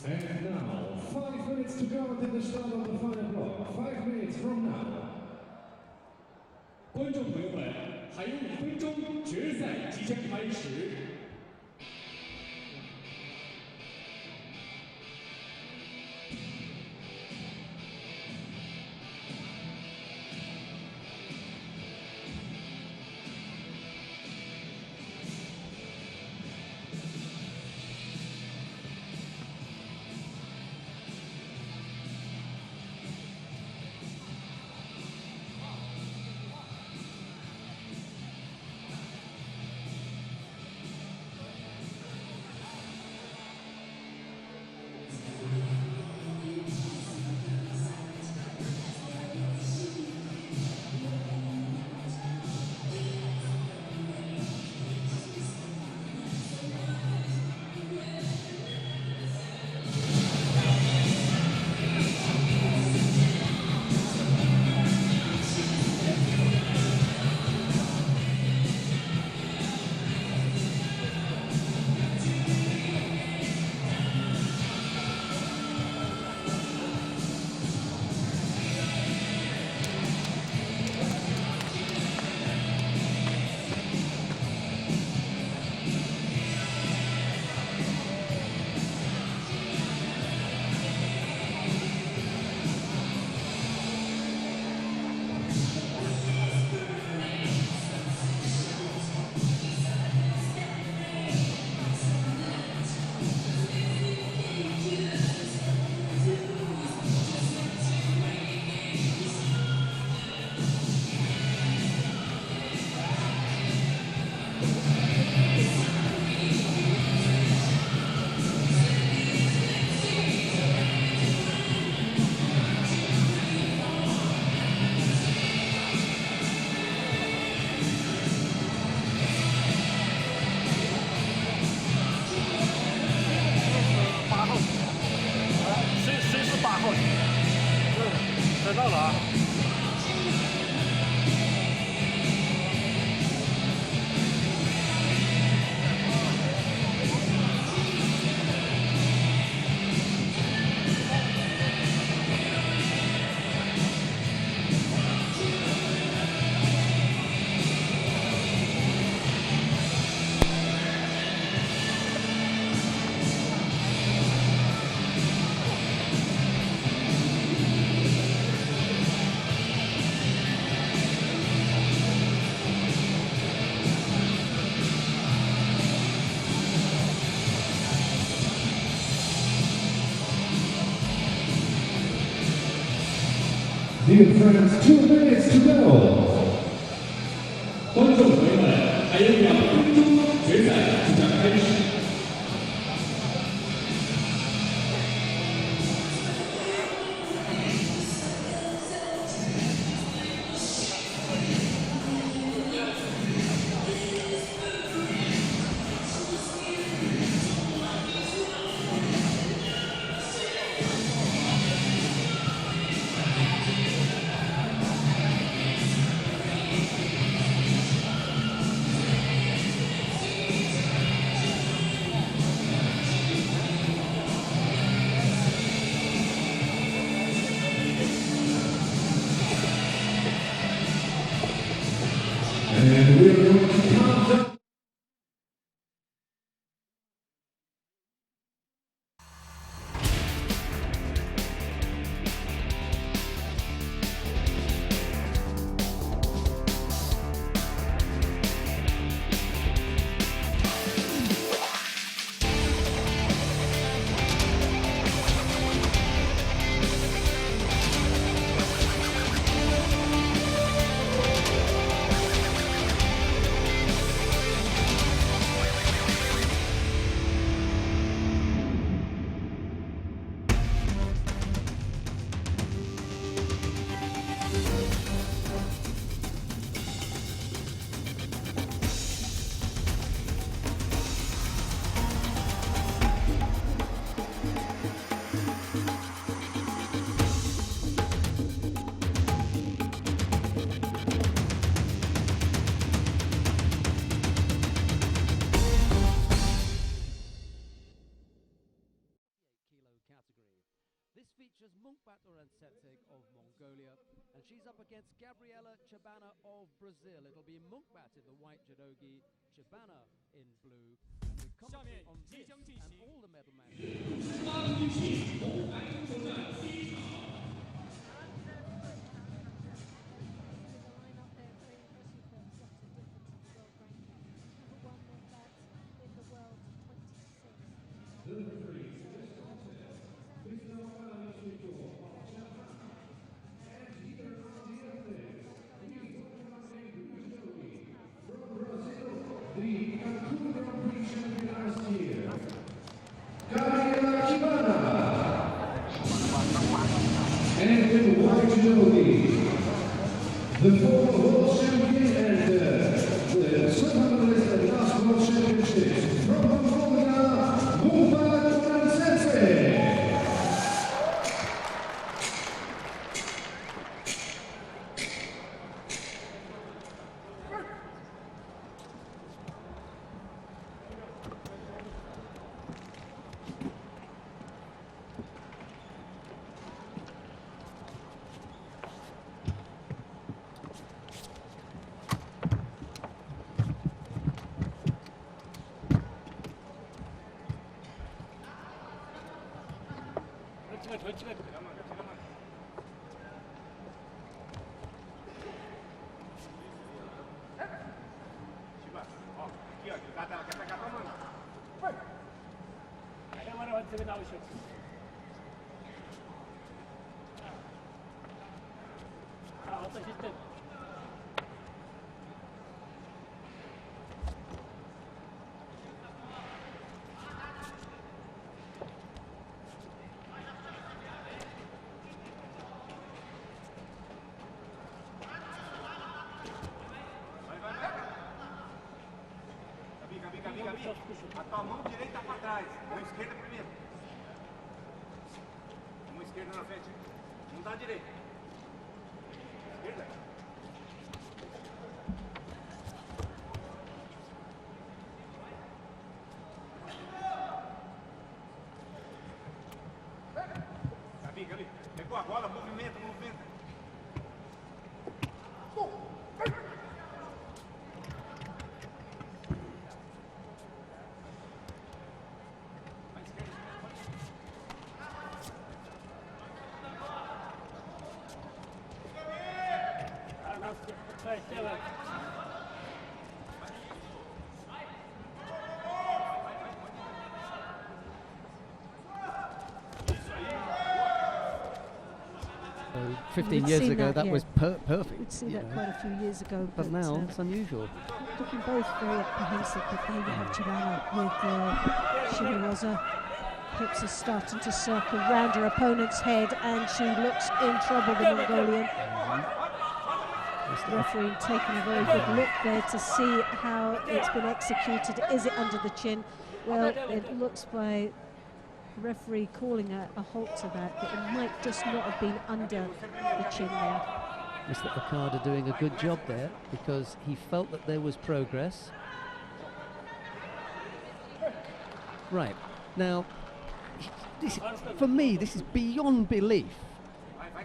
And now, 5 minutes to go until the start of the final block. 5 minutes from now. 观众朋友们，还有5分钟，决赛即将开始。 Dear friends, 2 minutes to go. 观众朋友们，还有2分钟，决赛即将开始。 5 features Munkbat Urantsetseg of Mongolia, and she's up against Gabriela Chabana of Brazil. It'll be Munkbat in the white judogi, Chabana in blue. And we commentate on this and all the medal matches. The Judo Grand-Prix champion last year, and in the white judogi, the former world champion and the silver medalist at the last world championships from Mongolia, Munkbat Urantsetseg. A tua mão direita para trás, mão esquerda primeiro. Mão esquerda na frente. Não dá direita. Esquerda. Gabi. Pegou a bola, movimenta. So 15 years ago, that was perfect. We'd seen that quite a few years ago. But now it's unusual. Looking both very apprehensive, but there you have Chabana with Shirish. Hips are starting to circle round her opponent's head, and she looks in trouble, the Mongolian. The referee taking a very good look there to see how it's been executed. Is it under the chin? Well, it looks by the referee calling a halt to that it might just not have been under the chin there. Mr. Okada doing a good job there because he felt that there was progress. Right, now, for me, this is beyond belief.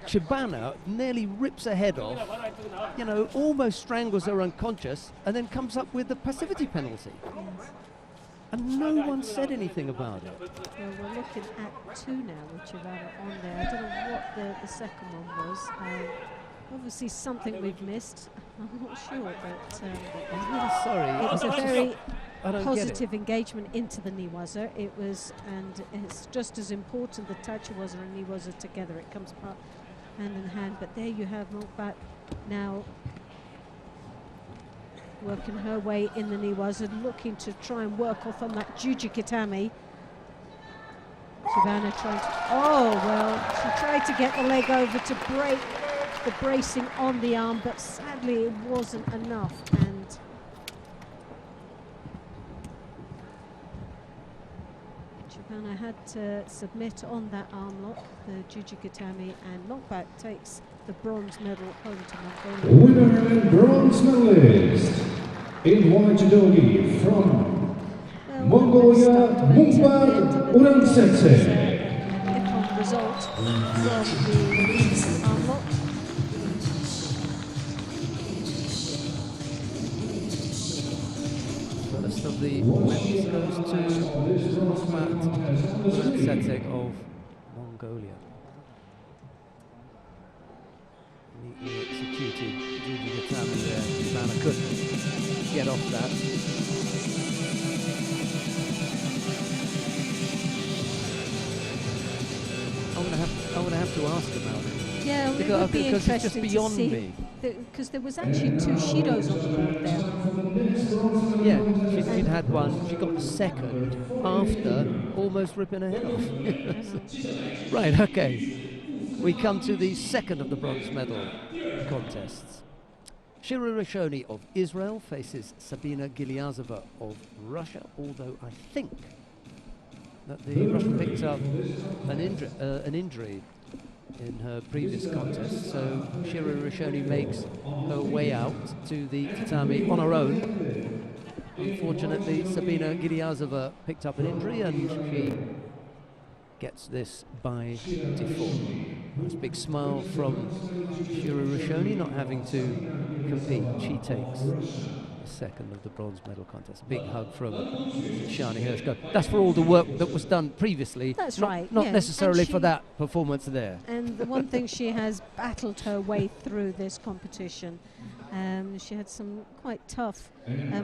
Chabana nearly rips her head off, you know, almost strangles her unconscious, and then comes up with the passivity penalty. Yes. And no one said anything about it. Well, we're looking at two now with Chabana on there. I don't know what the second one was. Obviously something we've missed. I'm not sure, but I'm really sorry. it was a very I don't positive engagement into the Niwaza. It was, and it's just as important the Tachiwaza and Niwaza together. It comes part hand in hand. But there you have Munkbat now working her way in the Niwaza, looking to try and work off on that Jujikitami. Chabana trying to, oh well, she tried to get the leg over to break the bracing on the arm, but sadly it wasn't enough, and Chabana had to submit on that arm lock, the Jujikitami, and Munkbat takes the bronze medal home to Mongolia. The winner and bronze medalist in white judogi from Mongolia, Munkbat Urantsetseg. result from the armlock. First of the wins goes to Muhammad Setek of Mongolia. Neatly executed Judo Grand-Prix there. Savannah couldn't get off that. I'm gonna have to ask about it. Yeah, it Because would be it's just interesting beyond to see. me. Because there was actually 2 Shidos on the board there. Yeah, she'd had one. She got second after almost ripping her head off. Right, okay. We come to the second of the bronze medal contests. Shirish of Israel faces Sabina Gilja of Russia, although I think that the Russian picked up an injury in her previous contest, so Shirish makes her way out to the tatami on her own. Unfortunately, Sabina Gilja picked up an injury and she gets this by default. Nice big smile from Shirish, not having to compete. She takes the second of the bronze medal contest. Big hug from Shani Hirschko. That's for all the work that was done previously. That's not, right. Not yeah. necessarily for that performance there. And the one thing, she has battled her way through this competition. She had some quite tough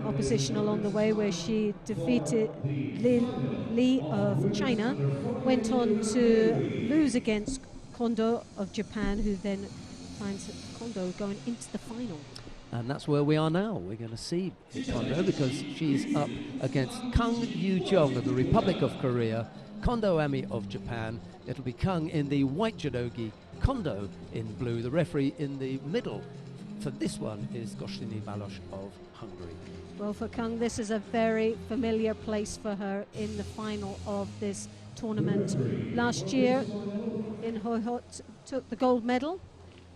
opposition along the way, where she defeated Li of China, went on to lose against Kondo of Japan, who then finds Kondo going into the final. And that's where we are now. We're going to see Kondo because she's up against Kang Yoo-jung of the Republic of Korea, Kondo Ami of Japan. It'll be Kang in the white judogi, Kondo in blue. The referee in the middle for this one is Gostiny Balosh of Hungary. Well, for Kang, this is a very familiar place for her in the final of this tournament. Last year in Hohhot took the gold medal,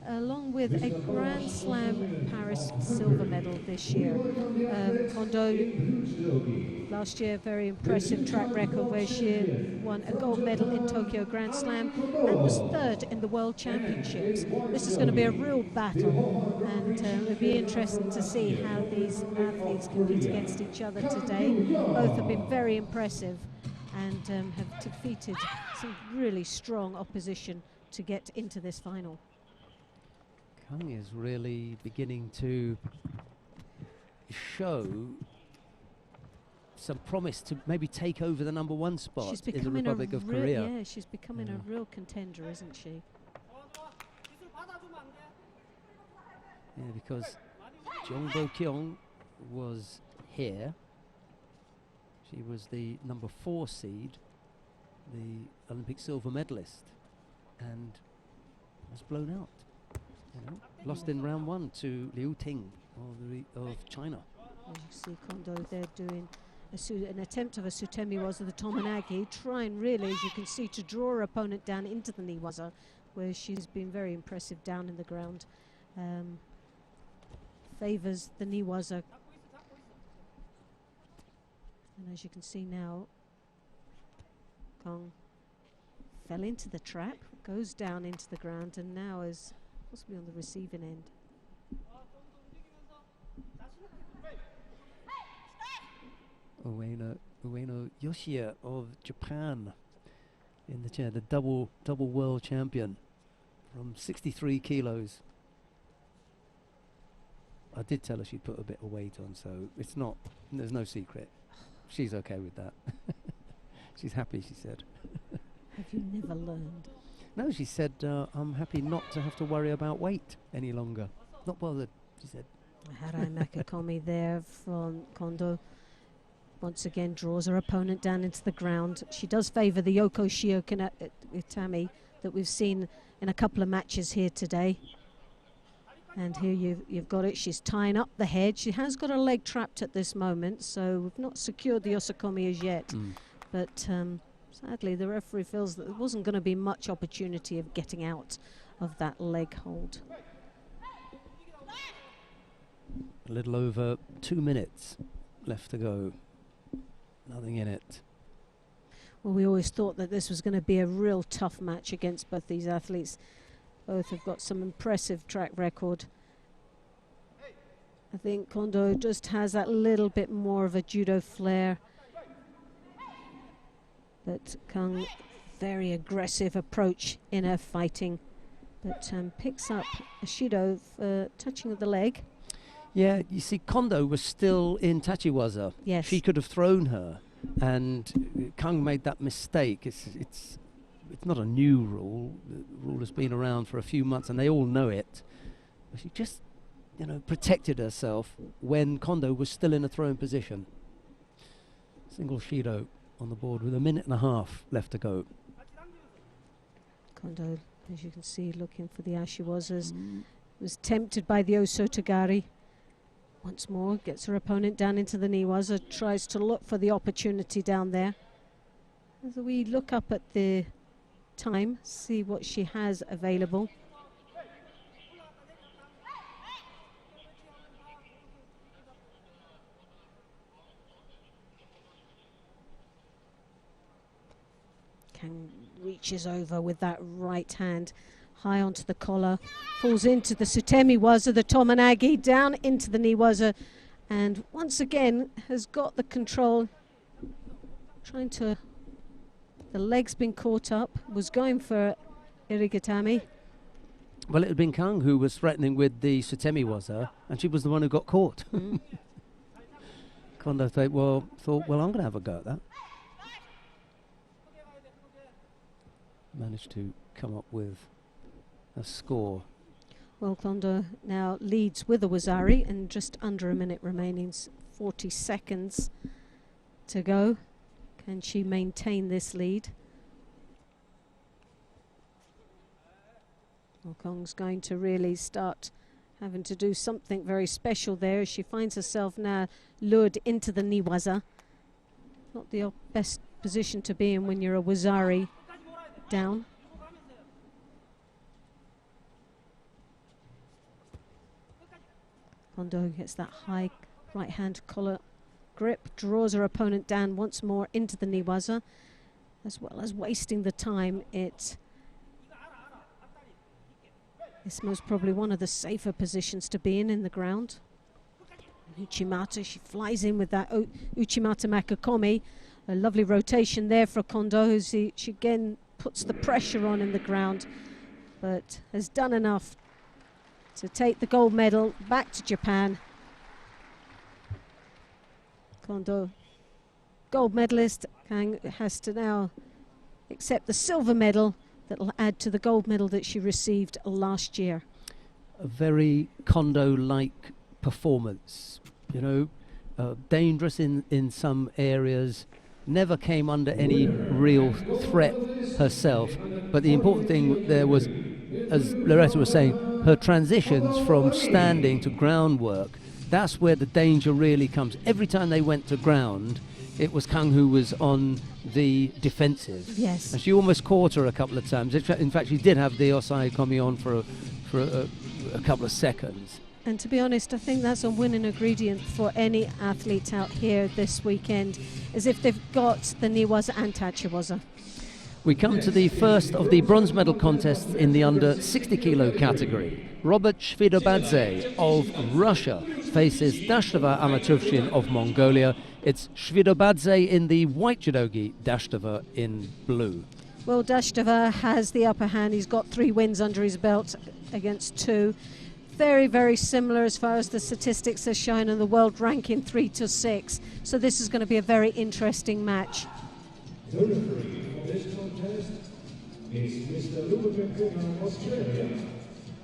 along with a Grand Slam Paris silver medal this year. Kondo, last year, very impressive track record where she won a gold medal in Tokyo Grand Slam and was third in the World Championships. This is going to be a real battle, and it'll be interesting to see how these athletes compete against each other today. Both have been very impressive and have defeated some really strong opposition to get into this final. Kang is really beginning to show some promise to maybe take over the #1 spot in the Republic of Korea. Yeah, she's becoming a real contender, isn't she? Yeah, because Jung Bo-kyung was here. She was the #4 seed, the Olympic silver medalist, and was blown out. You know, lost in round 1 to Liu Ting of China. As you see Kondo there doing an attempt of a Sutemi-waza, the Tomonagi, trying really, as you can see, to draw her opponent down into the knee-waza, where she's been very impressive down in the ground. Favours the knee-waza. And as you can see now, Kang fell into the trap, goes down into the ground, and now is possibly on the receiving end. Ueno Yoshia of Japan in the chair, the double world champion from 63 kilos. I did tell her she'd put a bit of weight on, so it's not, there's no secret. She's okay with that. She's happy, she said. Have you never learned? No, she said, I'm happy not to have to worry about weight any longer. Not bothered, she said. Harai Makakomi there from Kondo. Once again draws her opponent down into the ground. She does favour the Yoko Shio Itami that we've seen in a couple of matches here today. And here you've got it. She's tying up the head. She has got her leg trapped at this moment, so we've not secured the Osakomi as yet. But sadly, the referee feels that there wasn't going to be much opportunity of getting out of that leg hold. A little over 2 minutes left to go. Nothing in it. Well, we always thought that this was going to be a real tough match against both these athletes. Both have got some impressive track record. I think Kondo just has that little bit more of a judo flair. But Kang, very aggressive approach in her fighting. But picks up a Shido for touching of the leg. Yeah, you see, Kondo was still in Tachiwaza. Yes. She could have thrown her, and Kang made that mistake. It's not a new rule. The rule has been around for a few months, and they all know it. But she just, you know, protected herself when Kondo was still in a throwing position. Single Shido on the board with 1.5 minutes left to go. Kondo, as you can see, looking for the Ashiwazas. Was tempted by the Osotogari. Once more, gets her opponent down into the Niwaza, tries to look for the opportunity down there. As we look up at the time, see what she has available. Kang reaches over with that right hand, high onto the collar, falls into the Sutemi Waza, the Tomonagi, down into the Niwaza, and once again has got the control, trying to, the leg's been caught up, was going for Irigatami. Well, it had been Kang who was threatening with the Sutemi Waza, and she was the one who got caught. Kondo thought, well, I'm going to have a go at that. Managed to come up with a score. Well, Kondo now leads with a Wazari and just under a minute remaining, 40 seconds to go. Can she maintain this lead? Well, Kong's going to really start having to do something very special there as she finds herself now lured into the Niwaza. Not the best position to be in when you're a Wazari down. Kondo gets that high right hand collar grip, draws her opponent down once more into the Niwaza, as well as wasting the time. It's most probably one of the safer positions to be in the ground. Uchimata, she flies in with that Uchimata Makakomi. A lovely rotation there for Kondo, who she again puts the pressure on in the ground, but has done enough to take the gold medal back to Japan. Kondo, gold medalist, Kang has to now accept the silver medal that will add to the gold medal that she received last year. A very Kondo-like performance, you know, dangerous in some areas, never came under any real threat herself. But the important thing there was, as Loretta was saying, her transitions from standing to groundwork. That's where the danger really comes. Every time they went to ground, it was Kang who was on the defensive. Yes. And she almost caught her a couple of times. In fact, she did have the Osai Komi on for a couple of seconds. And to be honest, I think that's a winning ingredient for any athlete out here this weekend, as if they've got the Niwaza and Tachiwaza. We come to the first of the bronze medal contests in the under 60 kilo category. Robert Shvidobadze of Russia faces Dashtava Amatuvshin of Mongolia. It's Shvidobadze in the white judogi, Dashtava in blue. Well, Dashtava has the upper hand. He's got 3 wins under his belt against 2. Very, very similar as far as the statistics are shown in the world ranking 3 to 6. So this is going to be a very interesting match. The referee for this contest is Mr. Ludovic from Australia.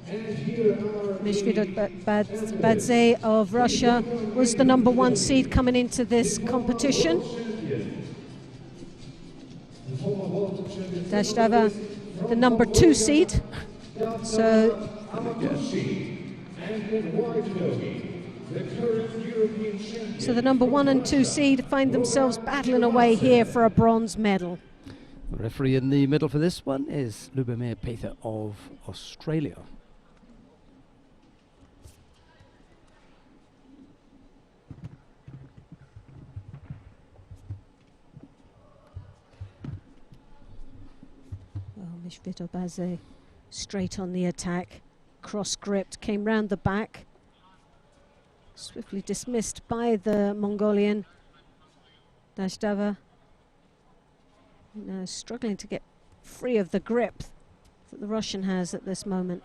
And here are Mishvidobadze of Russia was the number 1 seed coming into this competition. Dashtava, the number 2 seed. So the number 1 and 2 seed find themselves battling away here for a bronze medal. The referee in the middle for this one is Lubomir Peter of Australia. Shvidobadze straight on the attack, cross-gripped, came round the back. Swiftly dismissed by the Mongolian. Dashtava now struggling to get free of the grip that the Russian has at this moment.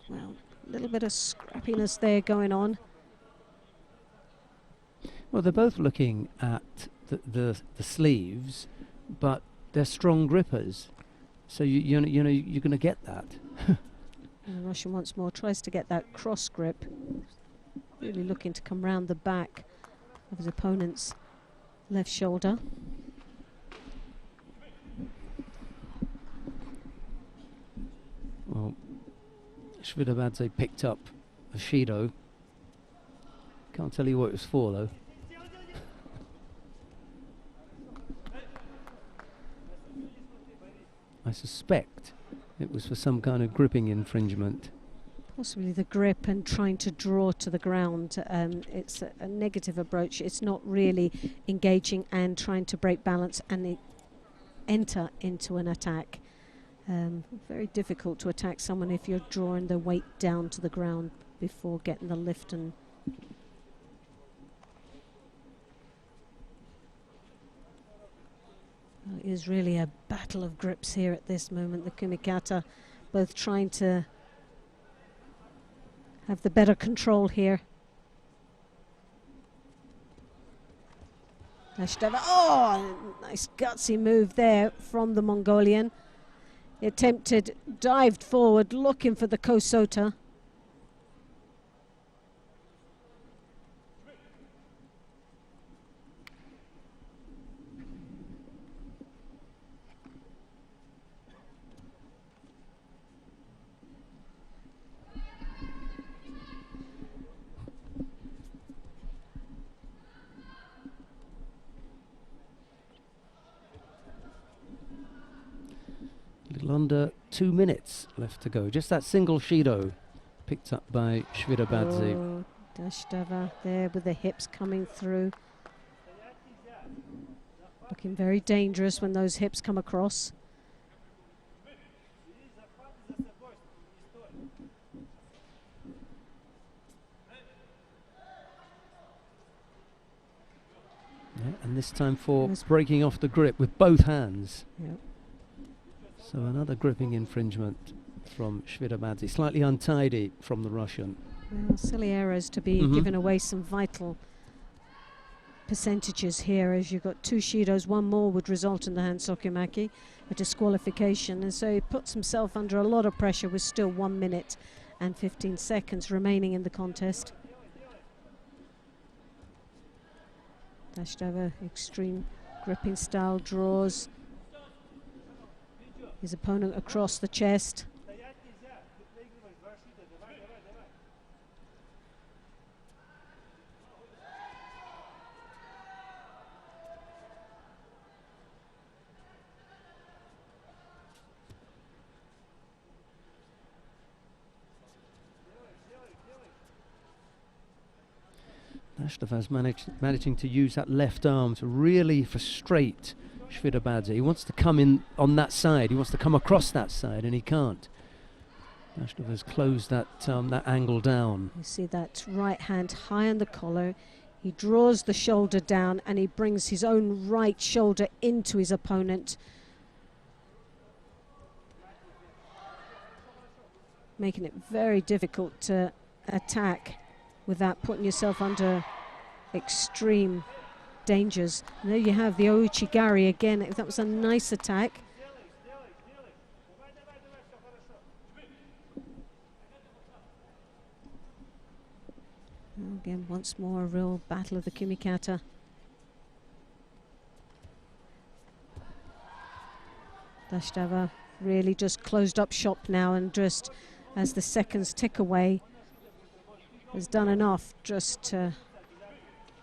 Well, a little bit of scrappiness there going on. Well, they're both looking at the sleeves, but they're strong grippers. So you know you're going to get that. And the Russian once more tries to get that cross grip, really looking to come round the back of his opponent's left shoulder. Well, Shvidobadze picked up a Shido. Can't tell you what it was for, though. I suspect it was for some kind of gripping infringement. Possibly the grip and trying to draw to the ground. It's a negative approach. It's not really engaging and trying to break balance and enter into an attack. Very difficult to attack someone if you're drawing the weight down to the ground before getting the lift. And well, it is really a battle of grips here at this moment. The Kumikata both trying to have the better control here. Dashtava, oh, nice gutsy move there from the Mongolian. He attempted, dived forward, looking for the Kosota. Under 2 minutes left to go. Just that single Shido picked up by Shvidobadze. Oh, Dashtava there with the hips coming through. Looking very dangerous when those hips come across. Yeah, and this time for breaking off the grip with both hands. Yep. So another gripping infringement from Shvidobadze, slightly untidy from the Russian. Well, silly errors to be giving away some vital percentages here, as you've got 2 Shidos, 1 more would result in the hand sokumaki, a disqualification, and so he puts himself under a lot of pressure with still 1 minute and 15 seconds remaining in the contest. Dashtava, extreme gripping style, draws his opponent across the chest. Dashtava's managing to use that left arm to really frustrate Shvidobadze. He wants to come in on that side, he wants to come across that side, and he can't. Dashtava's closed that angle down. You see that right hand high on the collar. He draws the shoulder down and he brings his own right shoulder into his opponent, making it very difficult to attack without putting yourself under extreme dangers. And there you have the Ouchigari again. That was a nice attack. Again, once more, a real battle of the Kumikata. Dashtava really just closed up shop now, and just as the seconds tick away, has done enough. Just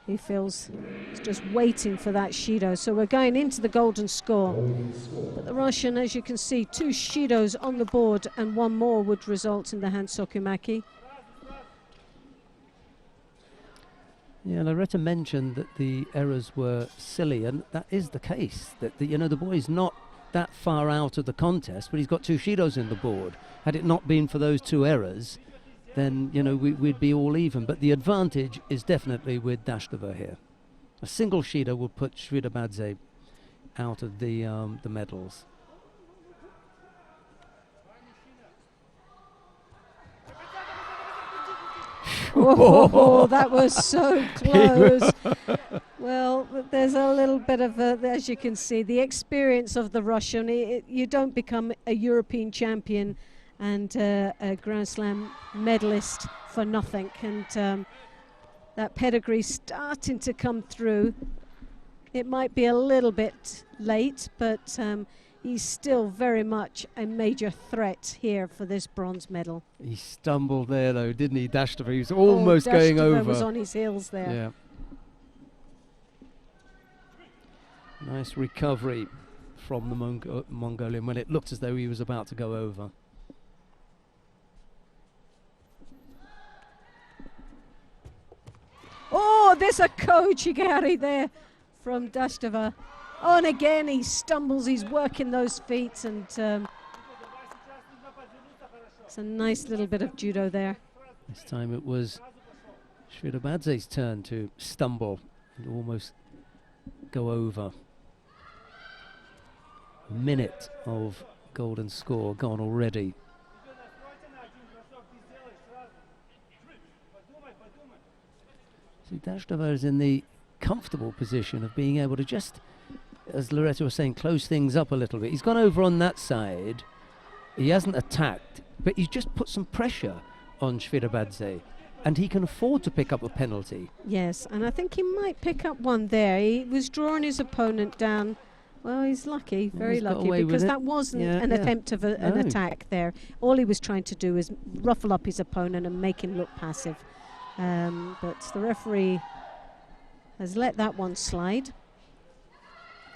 he feels he's just waiting for that Shido. So we're going into the golden score. But the Russian, as you can see, 2 Shidos on the board, and 1 more would result in the hand sokumaki. Yeah, Loretta mentioned that the errors were silly, and that is the case. That the boy's not that far out of the contest, but he's got 2 Shidos in the board. Had it not been for those 2 errors, then, you know, we'd be all even. But the advantage is definitely with Dashtova here. A single Shido will put Shvidabadze out of the medals. Oh, that was so close. Well, there's a little bit of, as you can see, the experience of the Russian. You don't become a European champion and a Grand Slam medalist for nothing. And that pedigree starting to come through. It might be a little bit late, but he's still very much a major threat here for this bronze medal. He stumbled there, though, didn't he, Dashtova? He was almost going over. Was on his heels there. Yeah. Nice recovery from the Mongolian when it looked as though he was about to go over. Oh, there's a Koji there from Dashtova. Oh, and again he stumbles, he's working those feet, and it's a nice little bit of judo there. This time it was Shvidabadze's turn to stumble and almost go over. A minute of golden score gone already. See, Dashtova is in the comfortable position of being able to just, as Loretta was saying, close things up a little bit. He's gone over on that side. He hasn't attacked, but he's just put some pressure on Shvidabadze, and he can afford to pick up a penalty. Yes, and I think he might pick up one there. He was drawing his opponent down. Well, he's lucky, very lucky, because that wasn't an attempt of an attack there. All he was trying to do is ruffle up his opponent and make him look passive. But the referee has let that one slide.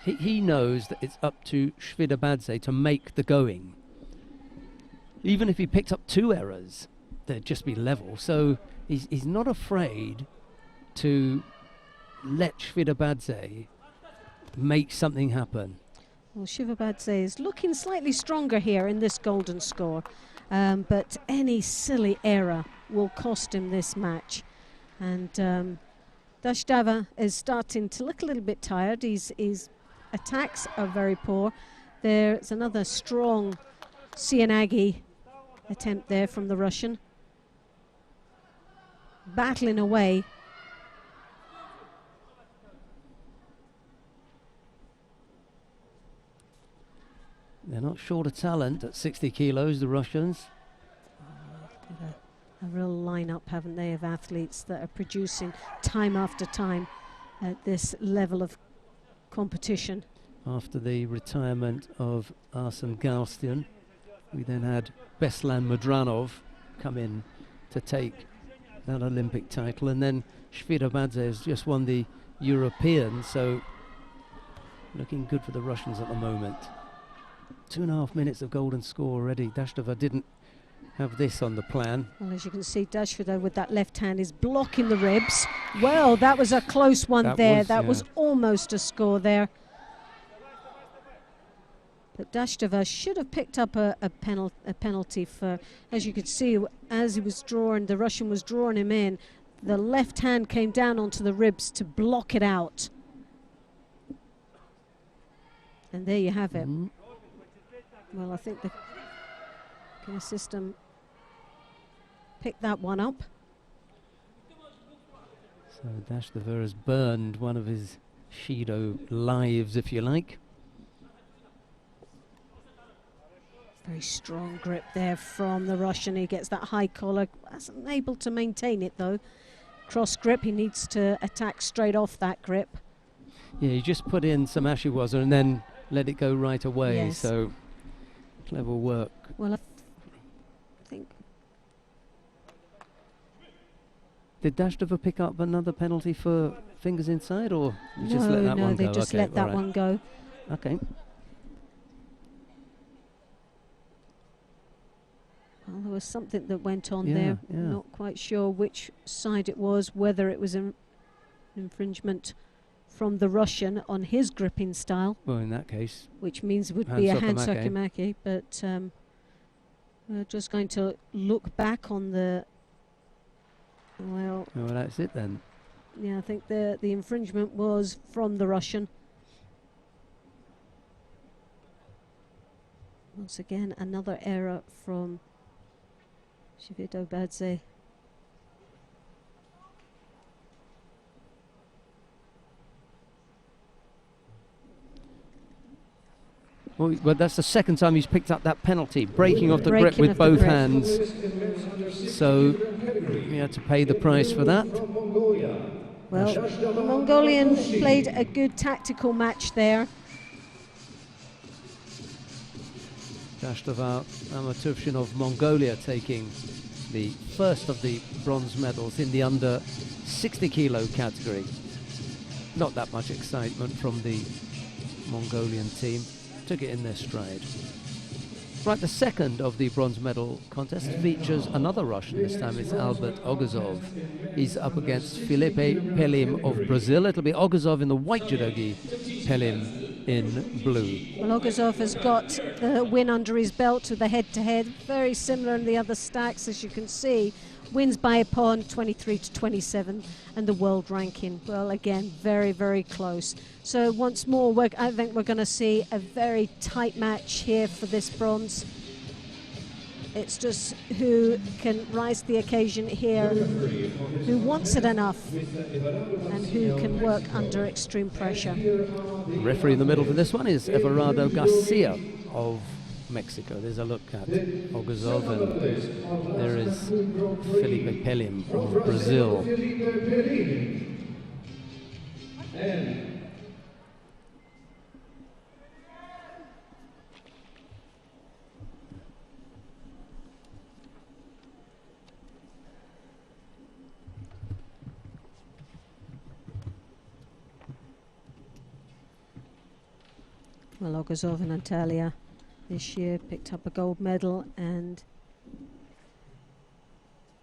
He knows that it's up to Shvidabadze to make the going. Even if he picked up 2 errors, they'd just be level. So he's not afraid to let Shvidabadze make something happen. Well, Shvidabadze is looking slightly stronger here in this golden score, but any silly error will cost him this match. And Dashtova is starting to look a little bit tired. His attacks are very poor. There's another strong Sianagi attempt there from the Russian. Battling away. They're not short of talent at 60 kilos, the Russians. A real lineup, haven't they, of athletes that are producing time after time at this level of competition. After the retirement of Arsen Galstian, we then had Beslan Madranov come in to take that Olympic title, and then Shvidabadze has just won the European, so looking good for the Russians at the moment. 2.5 minutes of golden score already. Dashtova didn't have this on the plan. Well, as you can see, Dashtova with that left hand is blocking the ribs. Well, that was a close one there. That was almost a score there. But Dashtova should have picked up a penalty for, as you could see, as he was drawing, the Russian was drawing him in, the left hand came down onto the ribs to block it out. And there you have it. Well, I think the system picked that one up. So Dashtova has burned one of his Shido lives, if you like. Very strong grip there from the Russian. He gets that high collar, wasn't able to maintain it though. Cross grip, he needs to attack straight off that grip. Yeah, he just put in some ashiwaza and then let it go right away. Yes. So clever work. Well, I think. Did Dashtova pick up another penalty for fingers inside, or you just let that one go? No, they just let that one go. Okay. Well, there was something that went on there. Not quite sure which side it was, whether it was an infringement from the Russian on his gripping style. Well, in that case, which means it would be a hand Sokomake. sokomake, but we're just going to look back on the. Well, that's it then. yeah, I think the infringement was from the Russian. Once again, another error from Shirish. Well, that's the second time he's picked up that penalty, breaking off the grip with both hands. So he had to pay the price for that. Well, the Mongolian played a good tactical match there. Dashtava Amatovshin of Mongolia taking the first of the bronze medals in the under 60 kilo category. Not that much excitement from the Mongolian team. Took it in their stride. Right, the second of the bronze medal contest features another Russian. This time it's Alberto Gasol. He's up against Felipe Pelim of Brazil. It'll be Ogazov in the white judogi, Pelim in blue. Well, Ogazov has got the win under his belt with the head-to-head. Very similar in the other stacks, as you can see. Wins by a pawn, 23-27, and the world ranking, well, again, very, very close. So once more, I think we're going to see a very tight match here for this bronze. It's just who can rise to the occasion here, who wants it enough, and who can work under extreme pressure. The referee in the middle for this one is Alberto Gasol of Mexico. There's a look at Ogazov, and there is Felipe Pelim from Brazil. Well, Ogazov and Antalya this year picked up a gold medal, and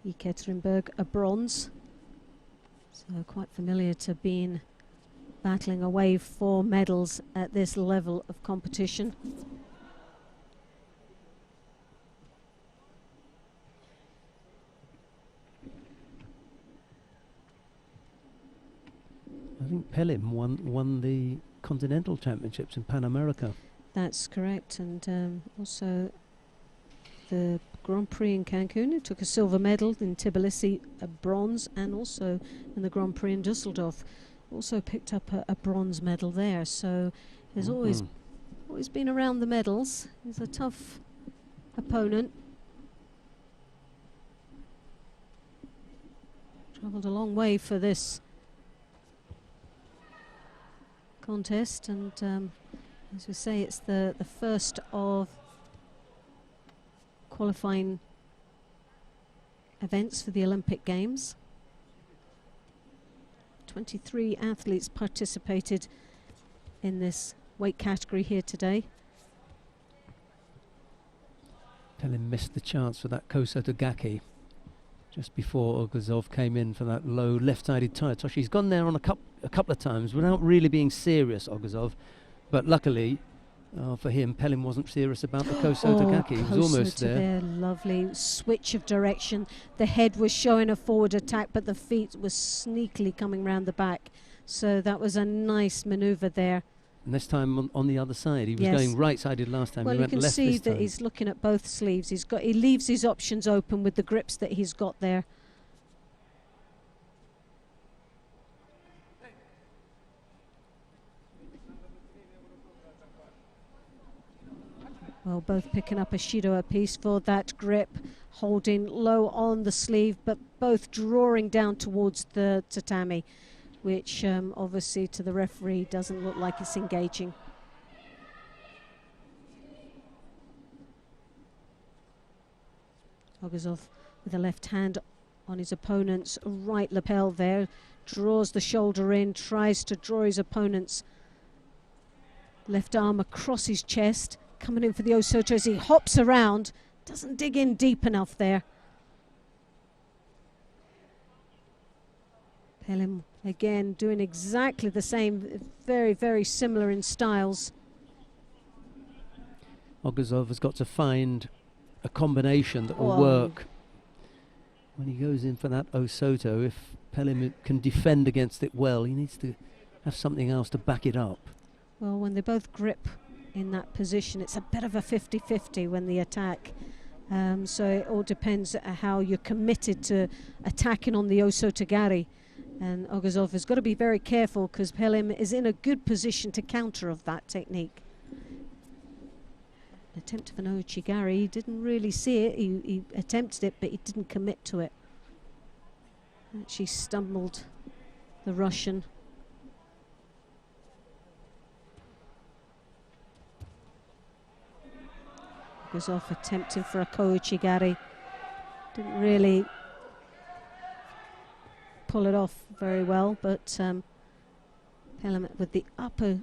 Ekaterinburg a bronze. So quite familiar to being battling away for medals at this level of competition. I think Pelim won the Continental Championships in Pan America. That's correct, and also the Grand Prix in Cancun. He took a silver medal in Tbilisi, a bronze, and also in the Grand Prix in Dusseldorf, also picked up a bronze medal there. So he's always been around the medals. He's a tough opponent. Travelled a long way for this contest, and as we say, it's the first of qualifying events for the Olympic Games. 23 athletes participated in this weight category here today. Pelim missed the chance for that Koso to Gaki just before Ogazov came in for that low left-sided tire tosh. He's gone there on a couple of times without really being serious, Ogazov. But luckily for him, Pelim wasn't serious about the Koso to Gaki. He was almost there. Lovely switch of direction. The head was showing a forward attack, but the feet was sneakily coming round the back. So that was a nice manoeuvre there. And this time on the other side, he was going right-sided last time. Well, he you went can left see this that time. he's looking at both sleeves. He leaves his options open with the grips that he's got there. Well, both picking up a Shido apiece for that grip, holding low on the sleeve, but both drawing down towards the tatami, which obviously to the referee doesn't look like it's engaging. Ogazov with the left hand on his opponent's right lapel there, draws the shoulder in, tries to draw his opponent's left arm across his chest, coming in for the Osoto as he hops around, doesn't dig in deep enough there. Pelin again doing exactly the same, very, very similar in styles. Ogazov has got to find a combination that will work when he goes in for that Osoto. If Pelin can defend against it well, he needs to have something else to back it up. Well, when they both grip in that position, it's a bit of a 50-50 when they attack. So it all depends how you're committed to attacking on the Osotogari. And Ogazov has got to be very careful because Pelin is in a good position to counter of that technique. An attempt of an Ochigari, he didn't really see it. He attempted it, but he didn't commit to it. Actually stumbled the Russian. Ogazov attempting for a Koichigari. Didn't really pull it off very well, but Pelin with the upper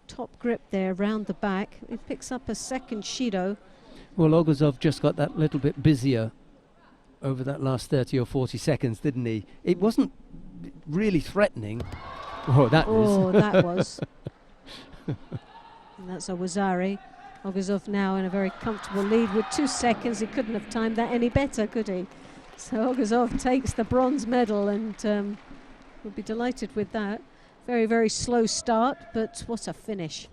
top grip there around the back. He picks up a second Shido. Well, Ogazov just got that little bit busier over that last 30 or 40 seconds, didn't he? It wasn't really threatening. Oh, that that was. And that's a Wazari. Ogazov now in a very comfortable lead with 2 seconds. He couldn't have timed that any better, could he? So Ogazov takes the bronze medal and will be delighted with that. Very, very slow start, but what a finish.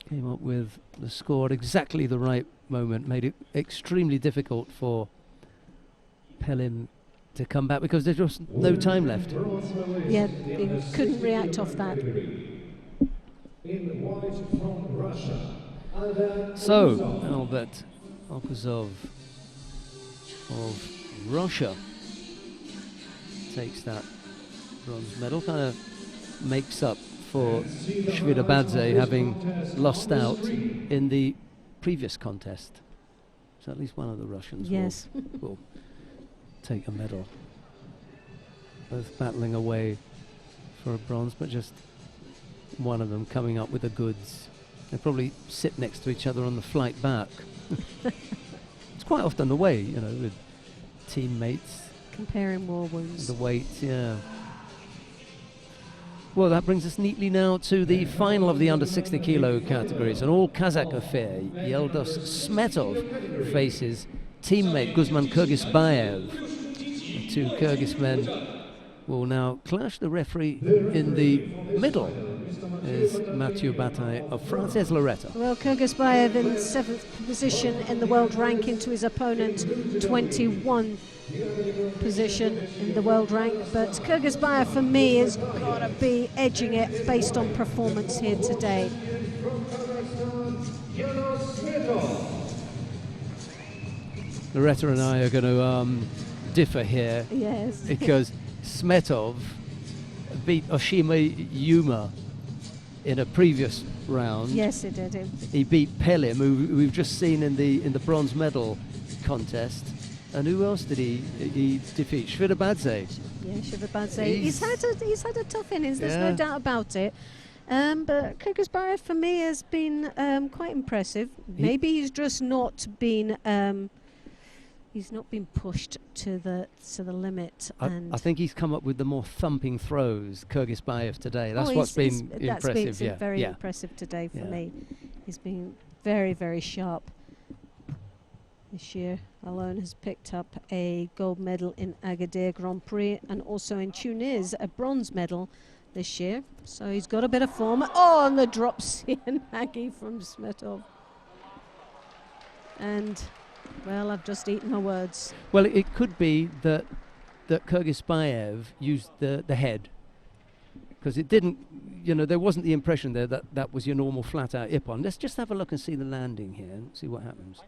Came up with the score at exactly the right moment, made it extremely difficult for Pelin to come back because there's just no time left. Yeah, he couldn't react off that. In white from Russia. So, Albert Ogazov of Russia takes that bronze medal, kind of makes up for Shvirabadze having lost out in the previous contest. So at least one of the Russians will take a medal. Both battling away for a bronze, but just one of them coming up with the goods. They probably sit next to each other on the flight back. It's quite often the way, you know, with teammates. Comparing war wounds. The weights, yeah. Well, that brings us neatly now to the final of the under 60 kilo categories. An all Kazakh affair. Yildiz Smetov faces teammate Guzman Kyrgyzbayev. The two Kyrgyz men will now clash. The referee in the middle is Mathieu Bataille of France. There's Loretta. Well, Kyrgyzbayev in 7th position in the world ranking to his opponent 21 position in the world rank, but Kyrgyzbayev for me has got to be edging it based on performance here today. Loretta and I are going to differ here. Yes. Because Smetov beat Oshima Yuma in a previous round. Yes, he did. He beat Pelin, who we've just seen in the bronze medal contest. And who else did he defeat? Shvirabadze. Yeah, Shvirabadze. He's had a tough innings. There's no doubt about it. But Kyrgyzbayev for me has been quite impressive. Maybe he's just not been. He's not been pushed to the limit. I think he's come up with the more thumping throws, Kyrgyzbayev today. That's what's been impressive. That's been very impressive today for me. He's been very, very sharp. This year alone has picked up a gold medal in Agadir Grand Prix and also in Tunis a bronze medal this year. So he's got a bit of form. Oh, and the drop Sianagi from Smetov. And, well, I've just eaten my words. Well, it could be that Kyrgyzbayev used the head, because it didn't, you know, there wasn't the impression there that was your normal flat-out ippon. Let's just have a look and see the landing here and see what happens.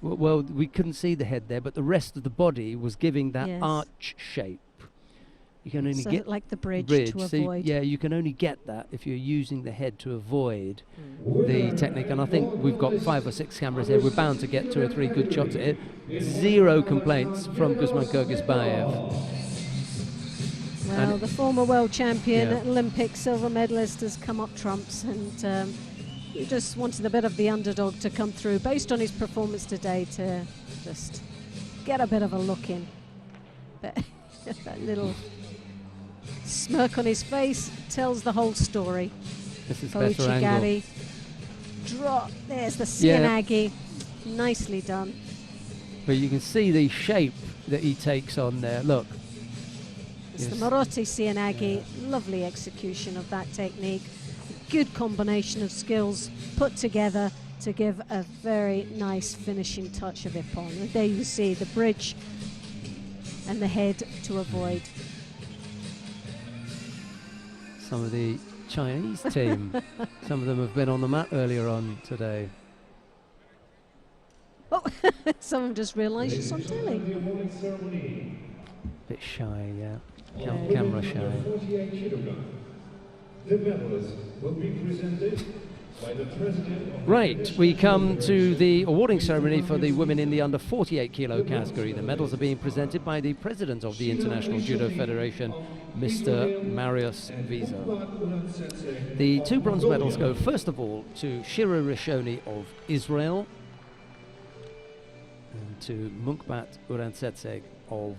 Well, we couldn't see the head there, but the rest of the body was giving that arch shape. You can only get like the bridge to avoid. Yeah, you can only get that if you're using the head to avoid the technique. And I think we've got 5 or 6 cameras here. We're bound to get 2 or 3 good shots at it. 0 complaints from Guzman Kyrgyzbayev. Well, the former world champion, Olympic silver medalist, has come up trumps, and he just wanted a bit of the underdog to come through based on his performance today to just get a bit of a look in. But that little smirk on his face tells the whole story. This is better angle. Drop. There's the Sianagi. Nicely done. But you can see the shape that he takes on there. Look. It's the Morote Sianagi. Lovely execution of that technique. Good combination of skills put together to give a very nice finishing touch of Ippon. And there you see the bridge and the head to avoid. Some of the Chinese team, some of them have been on the mat earlier on today. Oh, someone just realised it's on telly. Bit shy, yeah. Camera shy. The medals will be presented by the president of Right, we come to the awarding ceremony for the women in the under 48 kilo category. The medals are being presented by the president of the International Judo Federation, Mr. Marius Visa. The 2 bronze medals go first of all to Shirish of Israel and to Munkbat Urantsetseg of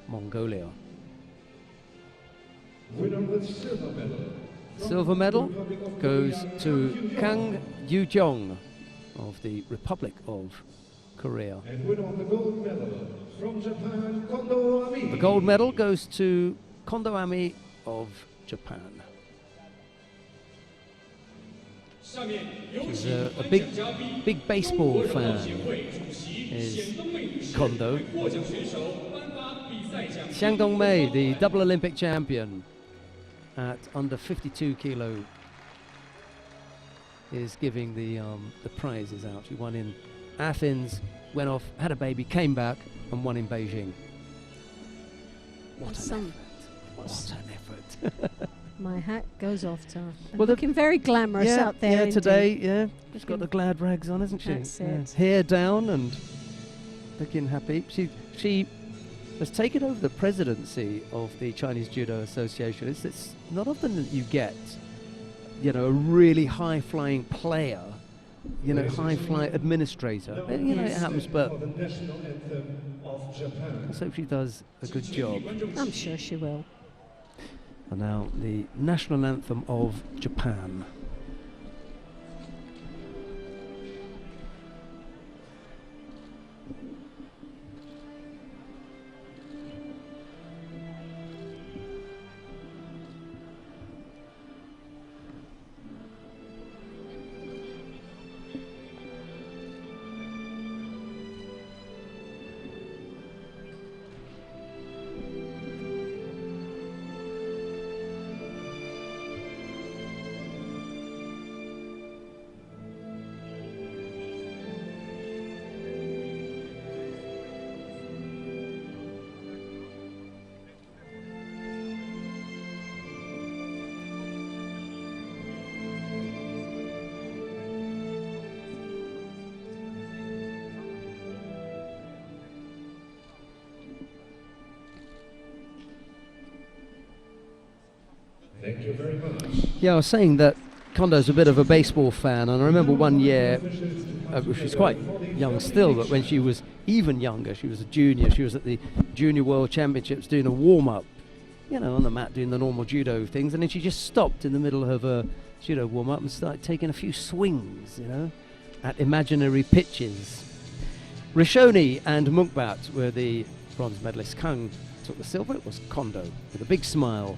Mongolia. winner of the silver medal. Silver medal goes to Kang Yoojin of the Republic of Korea. And winner of the gold medal from Japan, Kondo Ami. The gold medal goes to Kondo Ami of Japan. She's a big baseball fan, is Kondo. Xiang Dongmei, the double Olympic champion at under 52 kilo, is giving the prizes out. She won in Athens, went off, had a baby, came back and won in Beijing. What an effort. My hat goes off to her. Well, looking very glamorous out there. Yeah, today, she's got the glad rags on, hasn't she? That's it. Hair down and looking happy. She has taken over the presidency of the Chinese Judo Association. It's not often that you get, a really high-flying player, high-flying administrator. It happens, but For the national anthem of Japan. let's hope she does a good job. I'm sure she will. And now the national anthem of Japan. Thank you very much. Yeah, I was saying that Kondo's a bit of a baseball fan, and I remember one year, she's quite young still, but when she was even younger, she was a junior, she was at the Junior World Championships doing a warm-up, on the mat doing the normal judo things, and then she just stopped in the middle of her judo warm-up and started taking a few swings, at imaginary pitches. Rishoni and Munkbat were the bronze medalists. Kang took the silver. It was Kondo with a big smile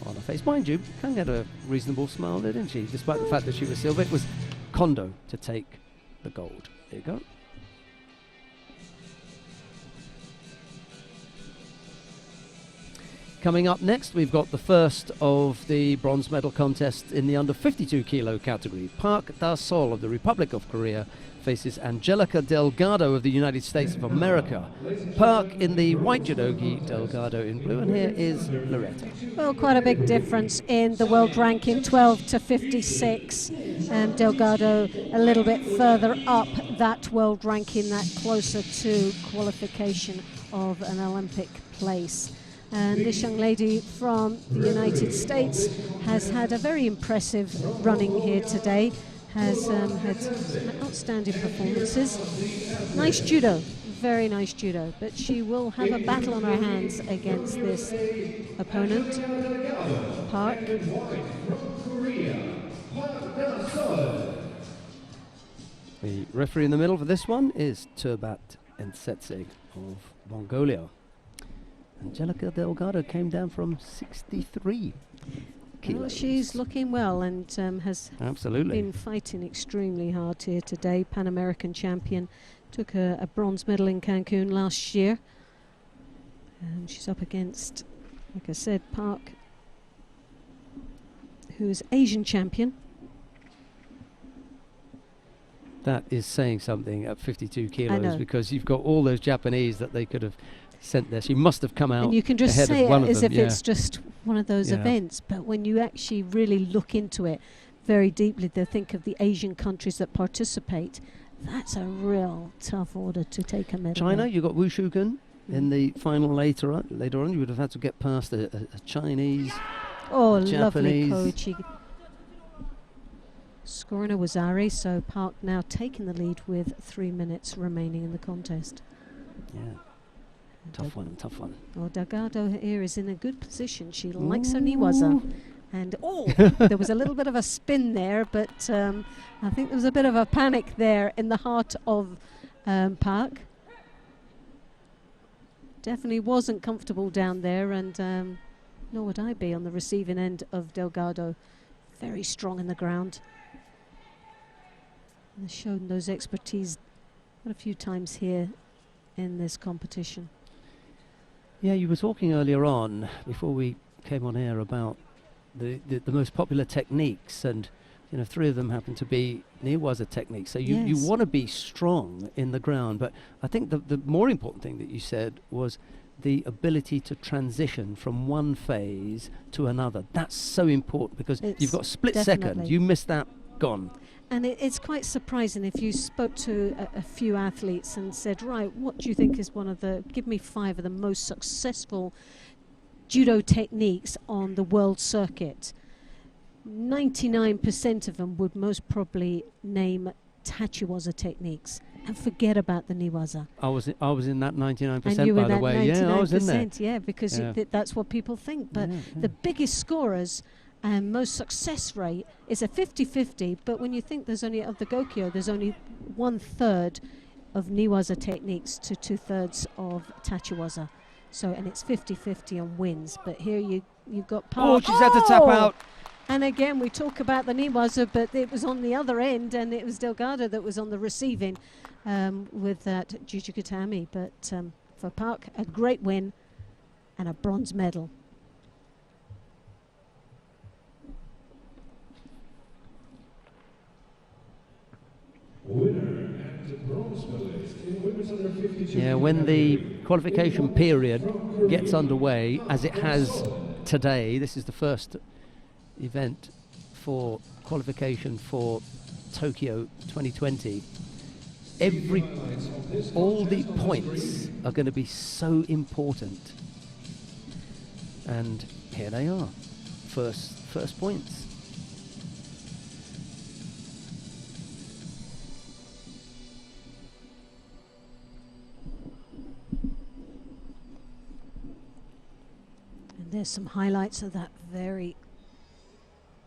on her face. Mind you, Kang had a reasonable smile there, didn't she? Despite the fact that she was silver, it was Kondo to take the gold. There you go. Coming up next, we've got the first of the bronze medal contests in the under 52 kilo category. Park Da-sol of the Republic of Korea faces Angelica Delgado of the United States of America. Park in the white judogi, Delgado in blue, and here is Loretta. Well, quite a big difference in the world ranking, 12 to 56. Delgado a little bit further up that world ranking, that closer to qualification of an Olympic place. And this young lady from the United States has had a very impressive running here today, has had some outstanding performances. Nice judo, very nice judo, but she will have a battle on her hands against this opponent, Park. The referee in the middle for this one is Turbat Ensetse of Mongolia. Angelica Delgado came down from 63 kilos. Well, she's looking well and has absolutely been fighting extremely hard here today. Pan American champion, took a bronze medal in Cancun last year. She's up against, like I said, Park, who is Asian champion. That is saying something at 52 kilos, because you've got all those Japanese that they could have sent there. She must have come out and you can just ahead say of one it as of them, if it's just one of those events, but when you actually really look into it very deeply, they think of the Asian countries that participate. That's a real tough order to take a medal. China, you got Wu Shugen in the final later on. You would have had to get past a Chinese, lovely Japanese. Koichi. Scoring a Wazari, so Park now taking the lead with 3 minutes remaining in the contest. Yeah, tough one. Well, Delgado here is in a good position. She likes her Niwaza. And there was a little bit of a spin there, but I think there was a bit of a panic there in the heart of Park. Definitely wasn't comfortable down there, and nor would I be on the receiving end of Delgado. Very strong in the ground. And shown those expertise quite a few times here in this competition. Yeah, you were talking earlier on, before we came on air, about the most popular techniques, and 3 of them happen to be Niwaza techniques. So you want to be strong in the ground, but I think the more important thing that you said was the ability to transition from one phase to another. That's so important, because you've got a split second. You miss that, gone. And it's quite surprising if you spoke to a few athletes and said, right, what do you think is give me 5 of the most successful judo techniques on the world circuit? 99% of them would most probably name Tachiwaza techniques and forget about the Niwaza. I was in that 99%, and you were by the that way. 99%, Yeah, I was in there. Yeah, because that's what people think. But the biggest scorers and most success rate is a 50-50, but when you think there's only, of the Gokyo, there's only 1/3 of Niwaza techniques to 2/3 of Tachiwaza. So, and it's 50-50 on wins. But here you've got Park. Oh, she's had to tap out. And again, we talk about the Niwaza, but it was on the other end, and it was Delgado that was on the receiving with that Jujukatami. But for Park, a great win and a bronze medal. Yeah, when the qualification period gets underway, as it has today, this is the first event for qualification for Tokyo 2020. All the points are going to be so important, and here they are, first points. There's some highlights of that very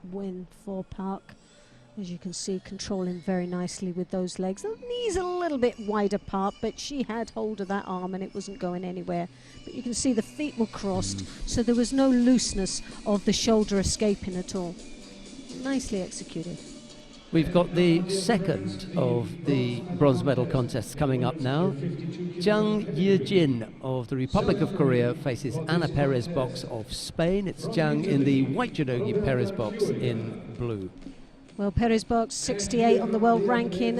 win for Park. As you can see, controlling very nicely with those legs. The knees a little bit wide apart, but she had hold of that arm and it wasn't going anywhere. But you can see the feet were crossed, so there was no looseness of the shoulder escaping at all. Nicely executed. We've got the second of the bronze medal contests coming up now. Jung Yoojin of the Republic of Korea faces Ana Perez box of Spain. It's Jung in the white judogi, Perez box in blue. Well, Perez box 68 on the world ranking.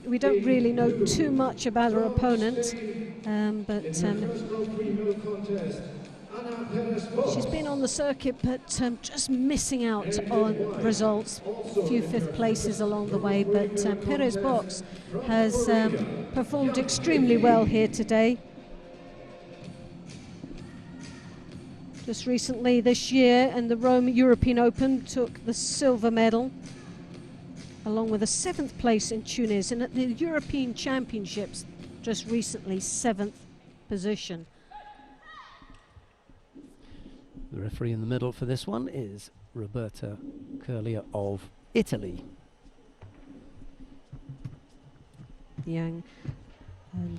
We don't really know too much about her opponent, but she's been on the circuit, but just missing out on results. A few 5th places along the way, but Perez box has performed extremely well here today. Just recently this year in the Rome European Open took the silver medal, along with a 7th place in Tunis, and at the European Championships just recently 7th position. The referee in the middle for this one is Roberta Gilja of Italy. Young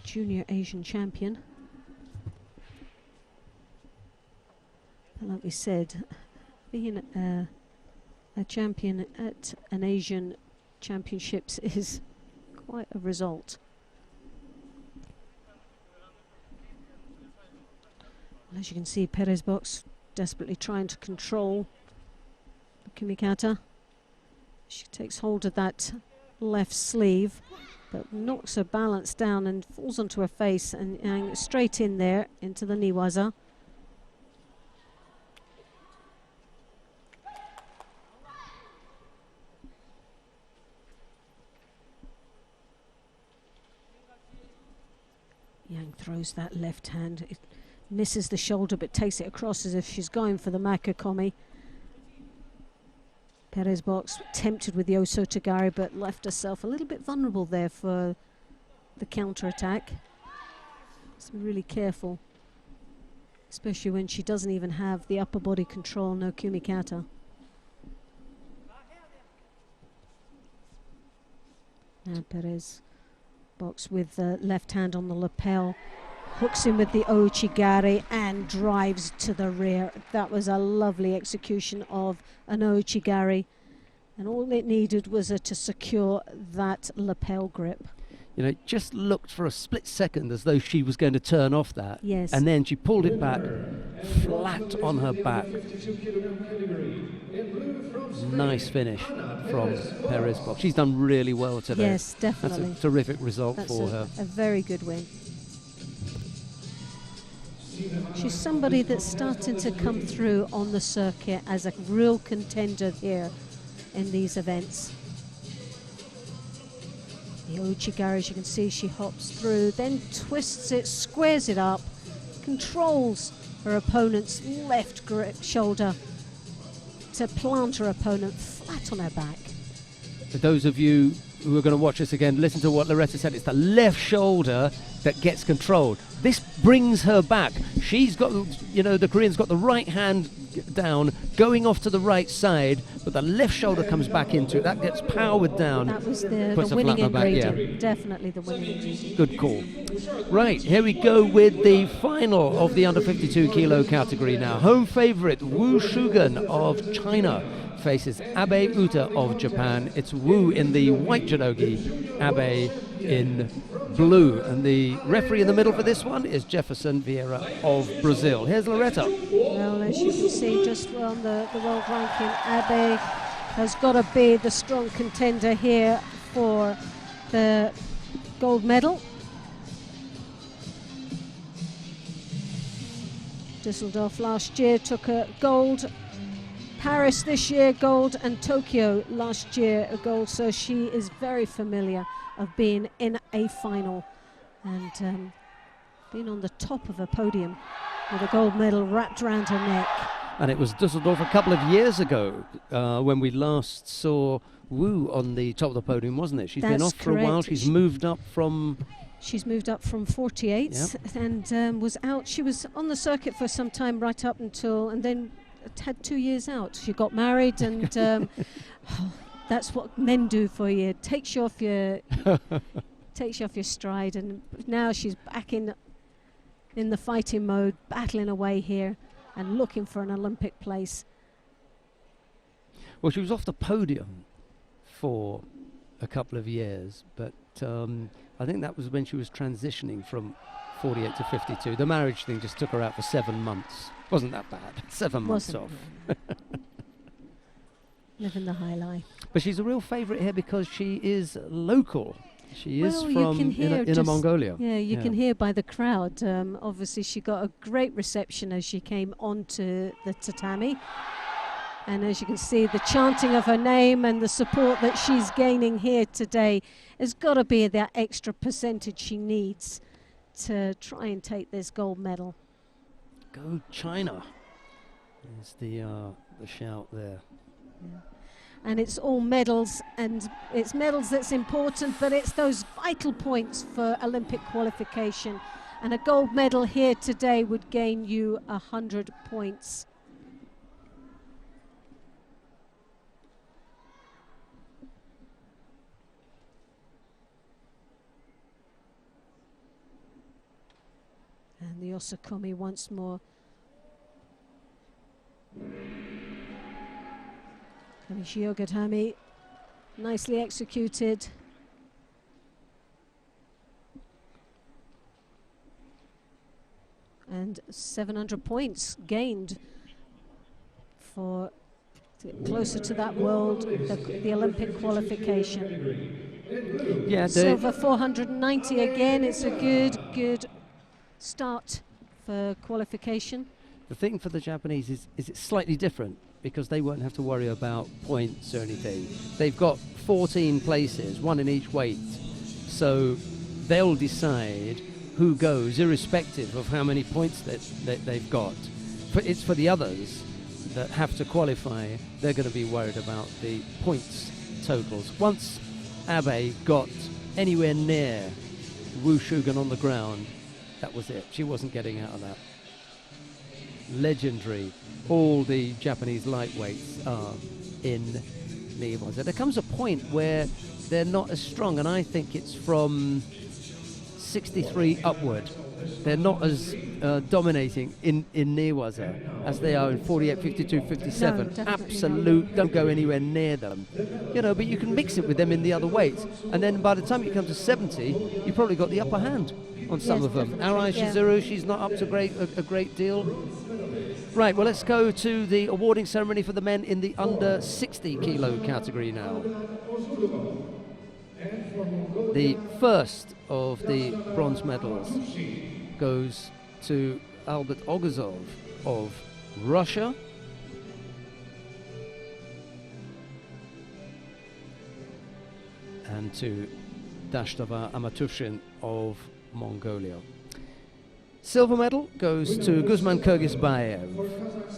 junior Asian champion. And like we said, being a champion at an Asian championships is quite a result. Well, as you can see, Perez box desperately trying to control Kumikata. She takes hold of that left sleeve, but knocks her balance down and falls onto her face and straight in there into the Niwaza. Yang throws that left hand. It misses the shoulder but takes it across as if she's going for the Makakomi. Perez box tempted with the Osotogari but left herself a little bit vulnerable there for the counter-attack. So be really careful, especially when she doesn't even have the upper body control, no Kumikata. Now Perez box with the left hand on the lapel, hooks in with the Ouchigari and drives to the rear. That was a lovely execution of an Ouchigari, and all it needed was to secure that lapel grip. You know, it just looked for a split second as though she was going to turn off that. Yes. And then she pulled it back, flat on her back. Nice finish from Perez box. She's done really well today. Yes, definitely. That's a terrific result That's for her. A very good win. She's somebody that's starting to come through on the circuit as a real contender here in these events. The Ouchigari, as you can see, she hops through, then twists it, squares it up, controls her opponent's left shoulder to plant her opponent flat on her back. For those of you who are going to watch this again, listen to what Loretta said. It's the left shoulder that gets controlled. This brings her back. She's got, you know, the Korean's got the right hand down, going off to the right side, but the left shoulder comes back into it. That gets powered down. That was the puts her winning flat on her back, ingredient. yeah. Definitely the winning ingredient. Good call. Right, here we go with the final of the under 52 kilo category now. Home favorite Wu Shugan of China faces Abe Uta of Japan. It's Wu in the white judogi, Abe in blue. And the referee in the middle for this one is Jefferson Vieira of Brazil. Here's Loretta. Well, as you can see, just on the world ranking, Abe has got to be the strong contender here for the gold medal. Düsseldorf last year took a gold. Paris this year gold, and Tokyo last year a gold, so she is very familiar of being in a final and being on the top of a podium with a gold medal wrapped around her neck. And it was Düsseldorf a couple of years ago when we last saw Wu on the top of the podium, wasn't it? She's been off for a while. She's moved up from 48 yep. and was out. She was on the circuit for some time right up until, and then had 2 years out. She got married and that's what men do for you. Takes you off your stride, and now she's back in the fighting mode, battling away here and looking for an Olympic place. Well, she was off the podium for a couple of years, but I think that was when she was transitioning from 48 to 52. The marriage thing just took her out for 7 months. Wasn't that bad? 7 months off. Living the high life. But she's a real favourite here because she is local. She is from Inner Mongolia. Yeah, you can hear by the crowd. Obviously, she got a great reception as she came onto the tatami. And as you can see, the chanting of her name and the support that she's gaining here today has got to be that extra percentage she needs to try and take this gold medal. Go China! There's the shout there. And it's all medals, and it's medals that's important, but it's those vital points for Olympic qualification. And a gold medal here today would gain you 100 points. And the Osakomi once more. Kamishiogatami, nicely executed. And 700 points gained for to get closer to that world, the Olympic qualification. Yeah, Silver 490 again. It's a good start for qualification. the thing for the Japanese is it's slightly different because they won't have to worry about points or anything. They've got 14 places, one in each weight, so they'll decide who goes irrespective of how many points that they've got. It's for the others that have to qualify. They're going to be worried about the points totals. Once Abe got anywhere near Wu Shugen on the ground, that was it. She wasn't getting out of that. Legendary. All the Japanese lightweights are in Niiwaza. There comes a point where they're not as strong, and I think it's from 63 upward. They're not as dominating in Niiwaza as they are in 48, 52, 57. No, Absolute, don't go anywhere near them. You know, but you can mix it with them in the other weights, and then by the time you come to 70, you've probably got the upper hand on some of them. Arai Shizuru, she's not up to a great deal. Right, well, let's go to the awarding ceremony for the men in the under 60 kilo category now. The first of the bronze medals goes to Alberto Gasol of Russia. And to Dashtava Amatushin of Mongolia. Silver medal goes to Guzman Kyrgyzbayev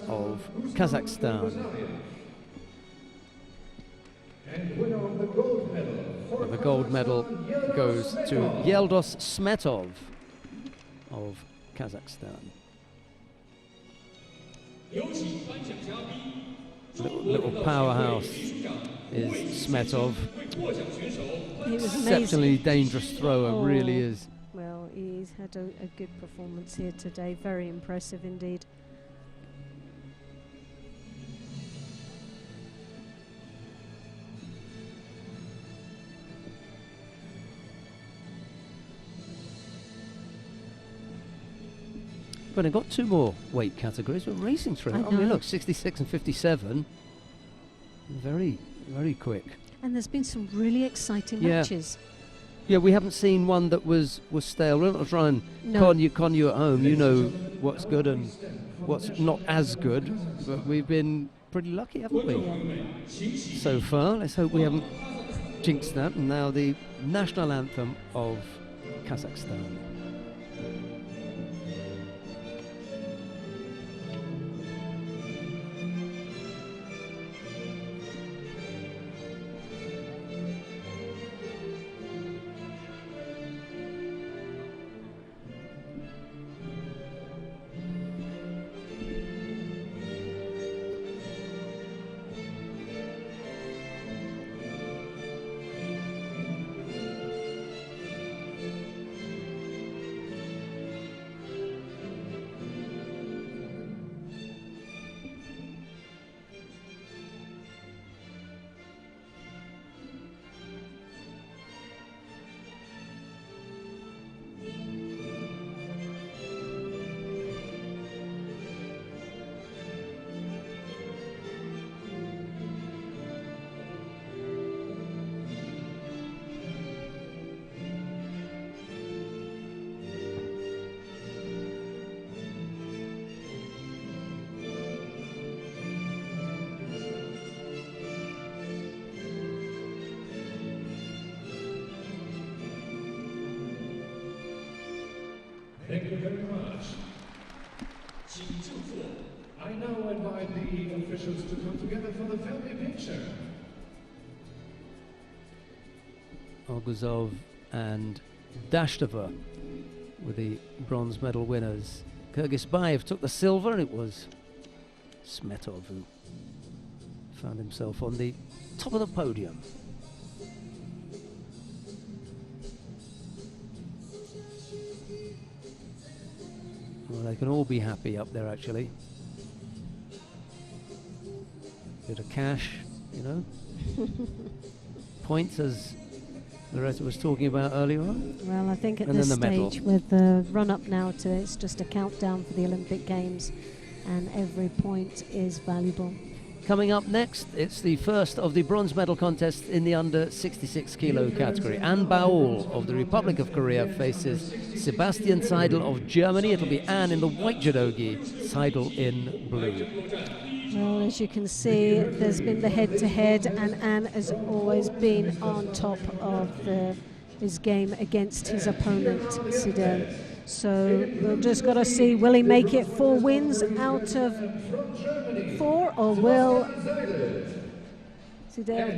of Kazakhstan. And winner of the gold medal. And the gold medal goes to Yeldos Smetov of Kazakhstan. Little powerhouse is Smetov. He was Exceptionally amazing. dangerous thrower, really is. Well, he's had a good performance here today. Very impressive indeed. But I've got two more weight categories. We're racing through. I mean, look, 66 and 57. Very, very quick. And there's been some really exciting matches. Yeah, we haven't seen one that was stale. We're not trying to con you at home. You know what's good and what's not as good. But we've been pretty lucky, haven't we? So far. Let's hope we haven't jinxed that. And now the national anthem of Kazakhstan. Thank you very much. I now invite the official officials to come together for the family picture. Oguzov and Dashtova were the bronze medal winners. Kyrgyzbayev took the silver, and it was Smetov who found himself on the top of the podium. Well, they can all be happy up there, actually. Bit of cash, you know. Points, as Loretta was talking about earlier on. Well, I think at And this then the medal. stage, with the run-up now to it's just a countdown for the Olympic Games, and every point is valuable. Coming up next, it's the first of the bronze medal contests in the under 66 kilo category. Anne Baul of the Republic of Korea faces Sebastian Seidel of Germany. It'll be Anne in the white judogi, Seidel in blue. Well, as you can see, there's been the head-to-head, and Anne has always been on top of his game against his opponent, Seidel. So we've just got to see, will he make it 4 wins out of 4, or will Seidel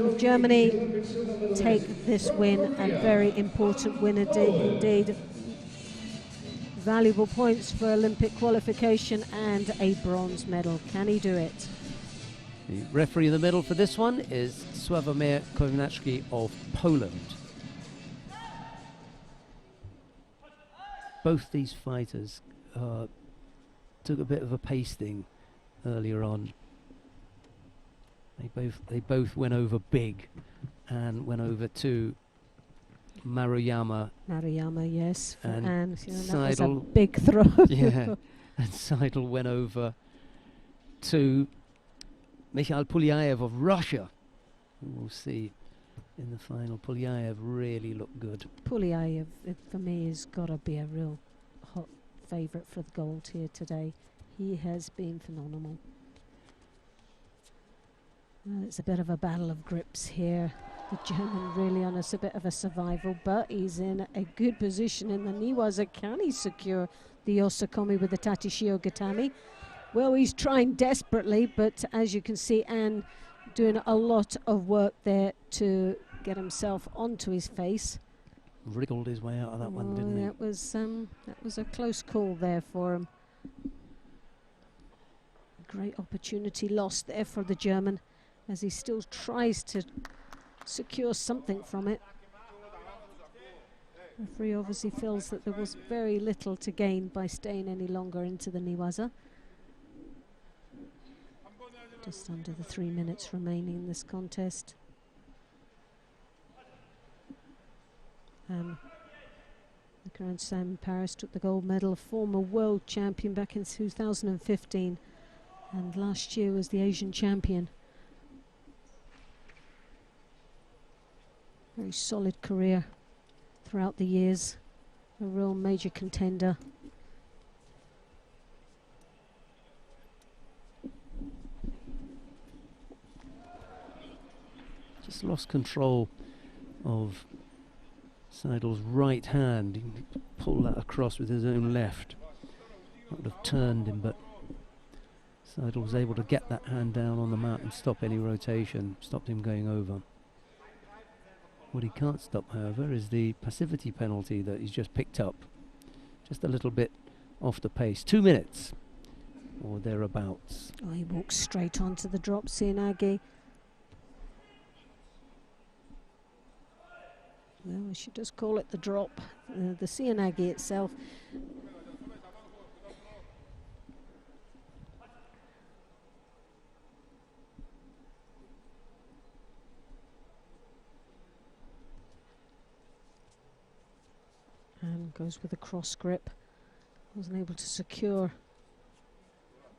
of Germany take this win? A very important win indeed. Valuable points for Olympic qualification and a bronze medal. Can he do it? The referee in the middle for this one is Sławomir Kownacki of Poland. Both these fighters took a bit of a pasting earlier on. They both went over big and went over to Maruyama, Yes. and that was a Seidel, big throw. yeah, and Seidel went over to Mikhail Pulyaev of Russia, who we'll see in the final. Pulyaev really looked good. Pulyaev, for me, has got to be a real hot favourite for the gold here today. He has been phenomenal. Well, it's a bit of a battle of grips here. The German really on a bit of a survival, but he's in a good position in the Niwaza. Can he secure the Yosakomi with the Tatishio Gatami? Well, he's trying desperately, but as you can see, Anne doing a lot of work there to get himself onto his face. Wriggled his way out of that one, didn't he? That was a close call there for him. Great opportunity lost there for the German, as he still tries to secure something from it. The referee obviously feels that there was very little to gain by staying any longer into the Niwaza. Just under the 3 minutes remaining in this contest. The Grand Slam in Paris took the gold medal, a former world champion back in 2015, and last year was the Asian champion. Very solid career throughout the years, a real major contender. Just lost control of Seidel's right hand. He pulled that across with his own left. That would have turned him, but Seidel was able to get that hand down on the mat and stop any rotation, stopped him going over. What he can't stop, however, is the passivity penalty that he's just picked up. Just a little bit off the pace. 2 minutes or thereabouts. Oh, he walks straight onto the drop, Sianagi. Well, we should just call it the drop. The Sianagi itself. And goes with a cross grip. Wasn't able to secure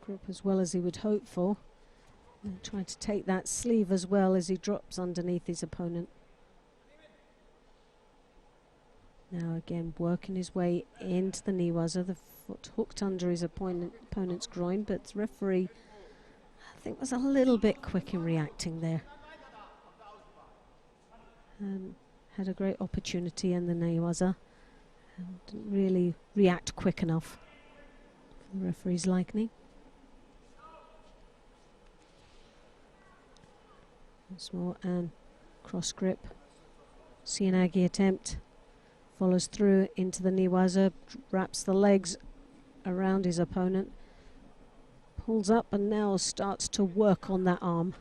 grip as well as he would hope for. And trying to take that sleeve as well as he drops underneath his opponent. Now again working his way into the Niwaza, the foot hooked under his opponent's groin, but the referee I think was a little bit quick in reacting there. And had a great opportunity in the Niwaza. Didn't really react quick enough for the referee's liking. Once more, and cross grip. Sianagi attempt. Follows through into the Niwaza, wraps the legs around his opponent. Pulls up and now starts to work on that arm.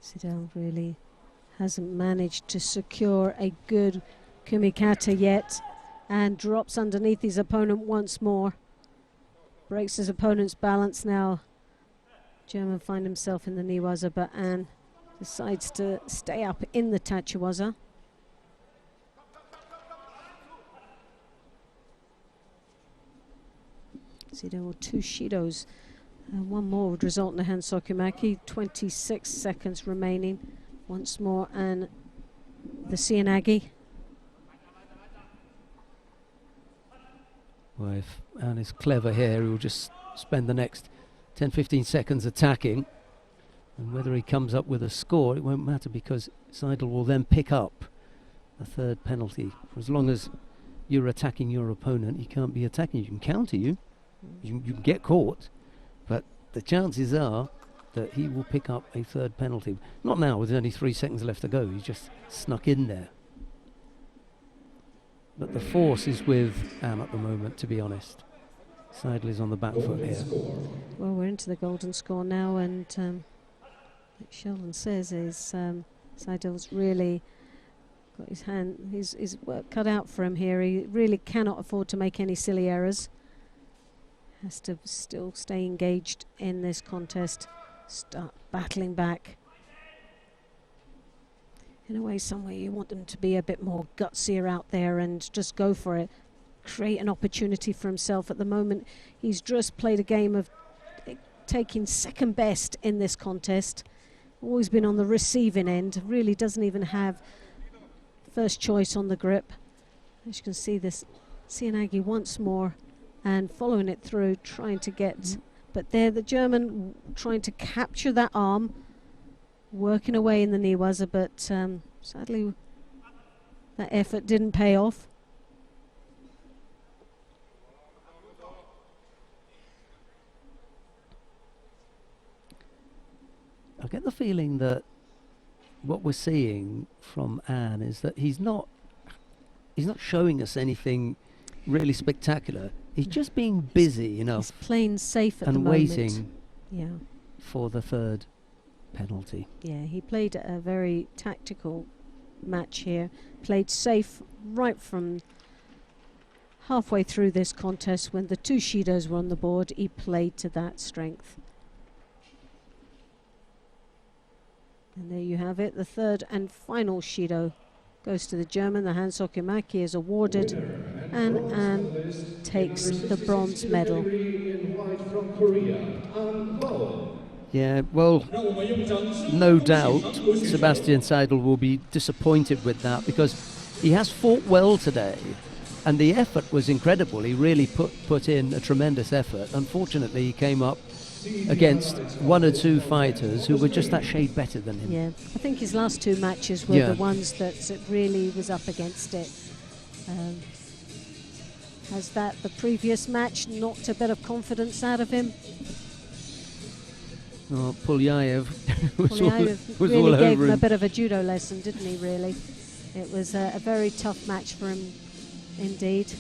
Sidel really hasn't managed to secure a good kumikata yet, and drops underneath his opponent once more. Breaks his opponent's balance now. German find himself in the Niwaza, but An decides to stay up in the Tachiwaza. Sidel 2 Shidos. One more would result in a Hansokumaki. 26 seconds remaining. Once more, and the Sianagi. Well, if Anne is clever here, he will just spend the next 10-15 seconds attacking. And whether he comes up with a score, it won't matter, because Seidel will then pick up the third penalty. For as long as you're attacking your opponent, you can't be attacking. You can counter you. You can get caught. But the chances are that he will pick up a third penalty. Not now, with only 3 seconds left to go. He just snuck in there. But the force is with Am at the moment, to be honest. Seidel is on the back foot here. Well, we're into the golden score now, and like Sheldon says, is Seidel's really got his work cut out for him here. He really cannot afford to make any silly errors. Has to still stay engaged in this contest, start battling back. In a way, somewhere you want them to be a bit more gutsier out there and just go for it, create an opportunity for himself. At the moment, he's just played a game of taking second best in this contest, always been on the receiving end, really doesn't even have first choice on the grip. As you can see, this Sianagi once more, and following it through, trying to get, but there the German trying to capture that arm, working away in the Niwaza, but sadly that effort didn't pay off. I get the feeling that what we're seeing from Anne is that he's not showing us anything really spectacular. He's just being busy enough. He's playing safe at the and moment. waiting Yeah. for the third penalty. Yeah, he played a very tactical match here. Played safe right from halfway through this contest. When the 2 Shidos were on the board, he played to that strength. And there you have it. The third and final Shido goes to the German. The Hansokumaki is awarded, and takes the bronze medal. Yeah, well, no doubt Sebastian Seidel will be disappointed with that, because he has fought well today and the effort was incredible. He really put in a tremendous effort. Unfortunately, he came up against 1 or 2 fighters who were just that shade better than him. Yeah, I think his last 2 matches were the ones that really was up against it. Has the previous match knocked a bit of confidence out of him? Oh, Pulyaev was really all gave over him a him. bit of a judo lesson, didn't he, really? It was a very tough match for him indeed.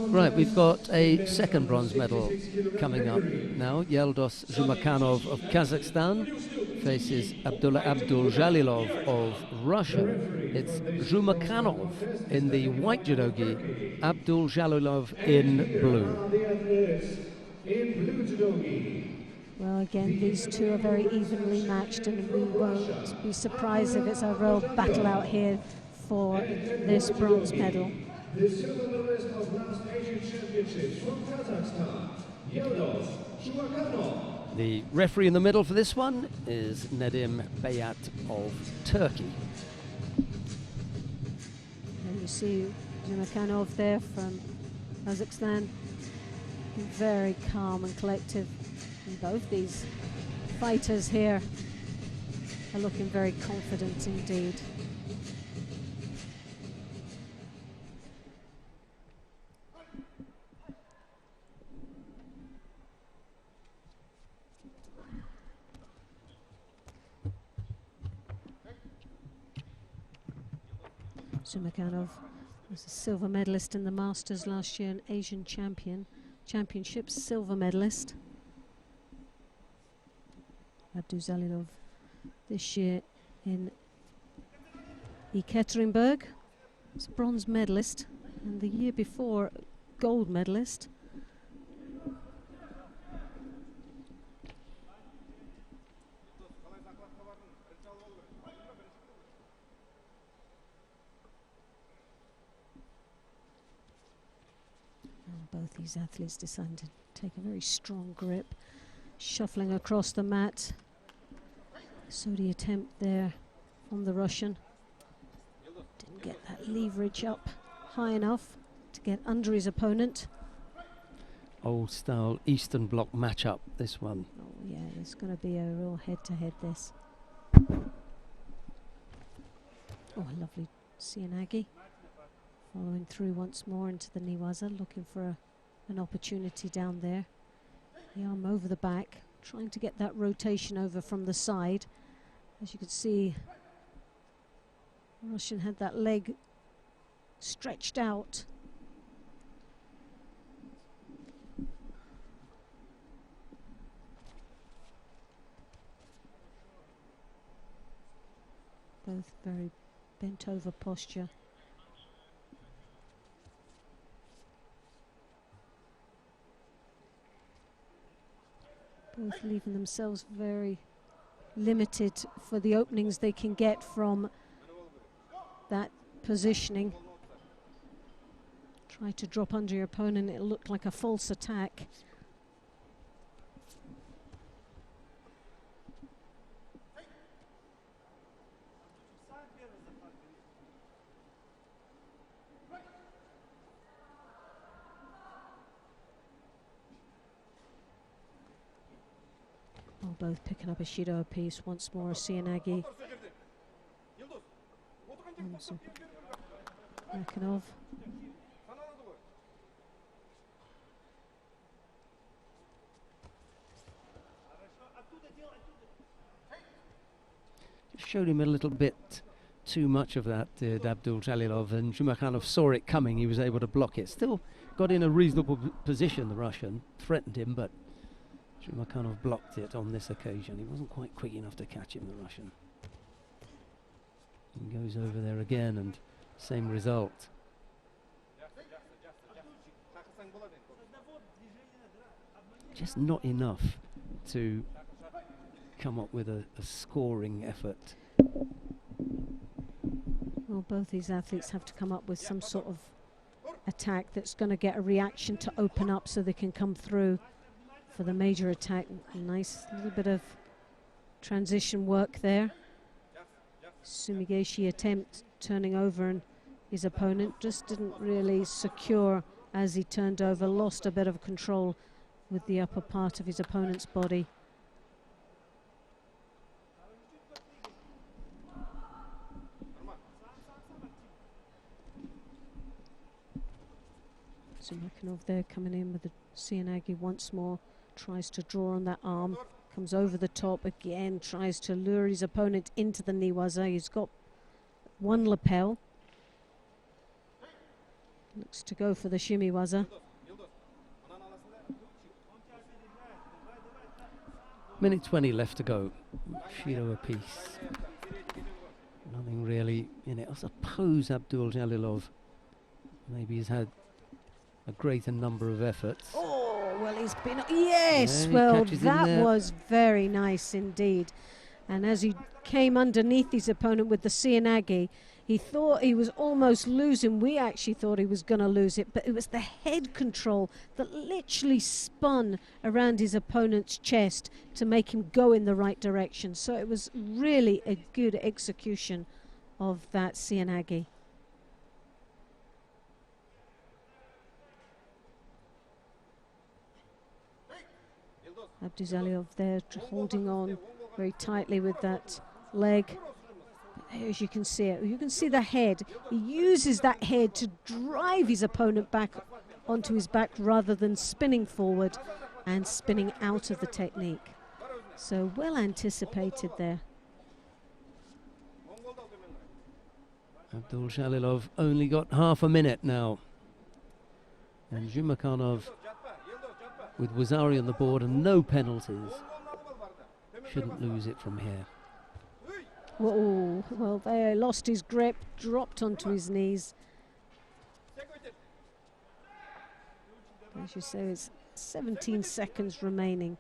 Right, we've got a second bronze medal coming up now. Yeldos Zhumakanov of Kazakhstan faces Abdullah Abdul-Jalilov of Russia. It's Zhumakanov in the white judogi, Abdul-Jalilov in blue. Well, again, these 2 are very evenly matched, and we won't be surprised if it's a real battle out here for this bronze medal. The silver medalist of last Asian Championships from Kazakhstan, The referee in the middle for this one is Nedim Beyat of Turkey. And you see Jumakhanov there from Kazakhstan, very calm and collective. And both these fighters here are looking very confident indeed. Jumakhanov was a silver medalist in the Masters last year, an Asian championships silver medalist. Abduzalilov this year in Ekaterinburg was a bronze medalist, and the year before gold medalist. Both these athletes decided to take a very strong grip, shuffling across the mat. So the attempt there from the Russian. Didn't get that leverage up high enough to get under his opponent. Old style Eastern Bloc matchup, this one. Oh yeah, it's going to be a real head-to-head this. Oh, a lovely Sianagi. Following through once more into the Niwaza, looking for an opportunity down there. The arm over the back, trying to get that rotation over from the side. As you can see, the Russian had that leg stretched out. Both very bent over posture. Both leaving themselves very limited for the openings they can get from that positioning. Try to drop under your opponent, it looked like a false attack. Both picking up a Shido piece, once more a Sianagi. Jumakhanov. Just showed him a little bit too much of that, did Abduljalilov, and Jumakhanov saw it coming, he was able to block it. Still got in a reasonable position, the Russian, threatened him, but Jumakhanov blocked it on this occasion. He wasn't quite quick enough to catch him, the Russian. He goes over there again, and same result. Just not enough to come up with a scoring effort. Well, both these athletes have to come up with some sort of attack that's going to get a reaction to open up so they can come through for the major attack. Nice little bit of transition work there. Sumigeshi attempt turning over, and his opponent just didn't really secure as he turned over, lost a bit of control with the upper part of his opponent's body. Jumakhanov there coming in with the Sianagi once more. Tries to draw on that arm, comes over the top again, tries to lure his opponent into the Niwaza. He's got one lapel. Looks to go for the Shimiwaza. Minute 20 left to go. Shido apiece. Nothing really in it. I suppose Abduljalilov maybe has had a greater number of efforts. Oh, well, he's been... Yes, well, that was very nice indeed. And as he came underneath his opponent with the Seoinage, he thought he was almost losing. We actually thought he was going to lose it, but it was the head control that literally spun around his opponent's chest to make him go in the right direction. So it was really a good execution of that Seoinage. Abduzaliov there holding on very tightly with that leg. As you can see it, you can see the head. He uses that head to drive his opponent back onto his back rather than spinning forward and spinning out of the technique. So well anticipated there. Abdul Shalilov only got half a minute now. And Zhumakhanov with Wazari on the board and no penalties. Shouldn't lose it from here. Whoa, well, they lost his grip, dropped onto his knees. As you say, it's 17 seconds remaining.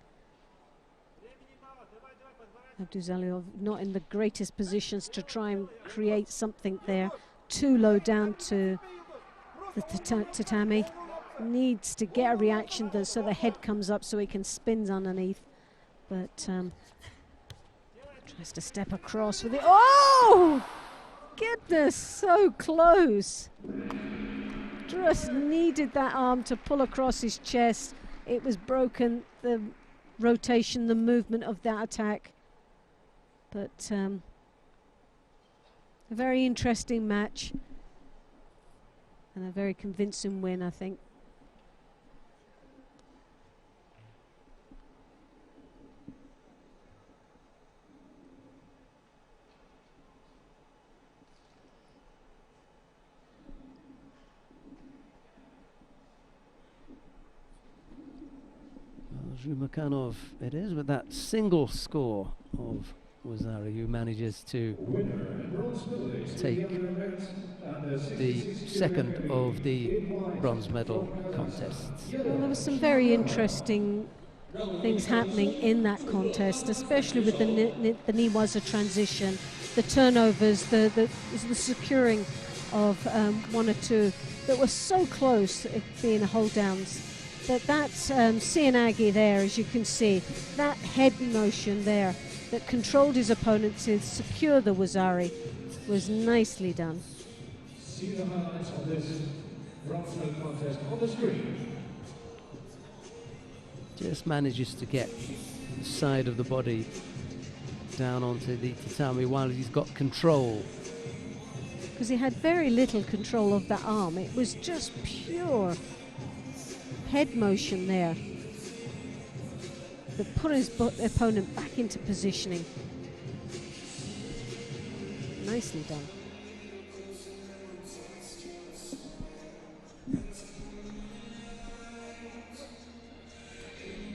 Abduzaliov not in the greatest positions to try and create something there. Too low down to the tatami. Needs to get a reaction so the head comes up so he can spin underneath. But tries to step across with it. Oh! Goodness, so close. Just needed that arm to pull across his chest. It was broken, the rotation, the movement of that attack. But a very interesting match and a very convincing win, I think. Zhumakhanov, it is with that single score of Wazari who manages to take the second of the bronze medal contests. Well, there was some very interesting things happening in that contest, especially with the Niwaza transition, the turnovers, the securing of one or two that were so close, it being hold downs. But that Seoinage there, as you can see, that head motion there that controlled his opponent to secure the Wazari was nicely done. See the highlights of this bronze medal contest on the screen. Just manages to get the side of the body down onto the tatami while he's got control. Because he had very little control of that arm. It was just pure head motion there that put his opponent back into positioning. Nicely done.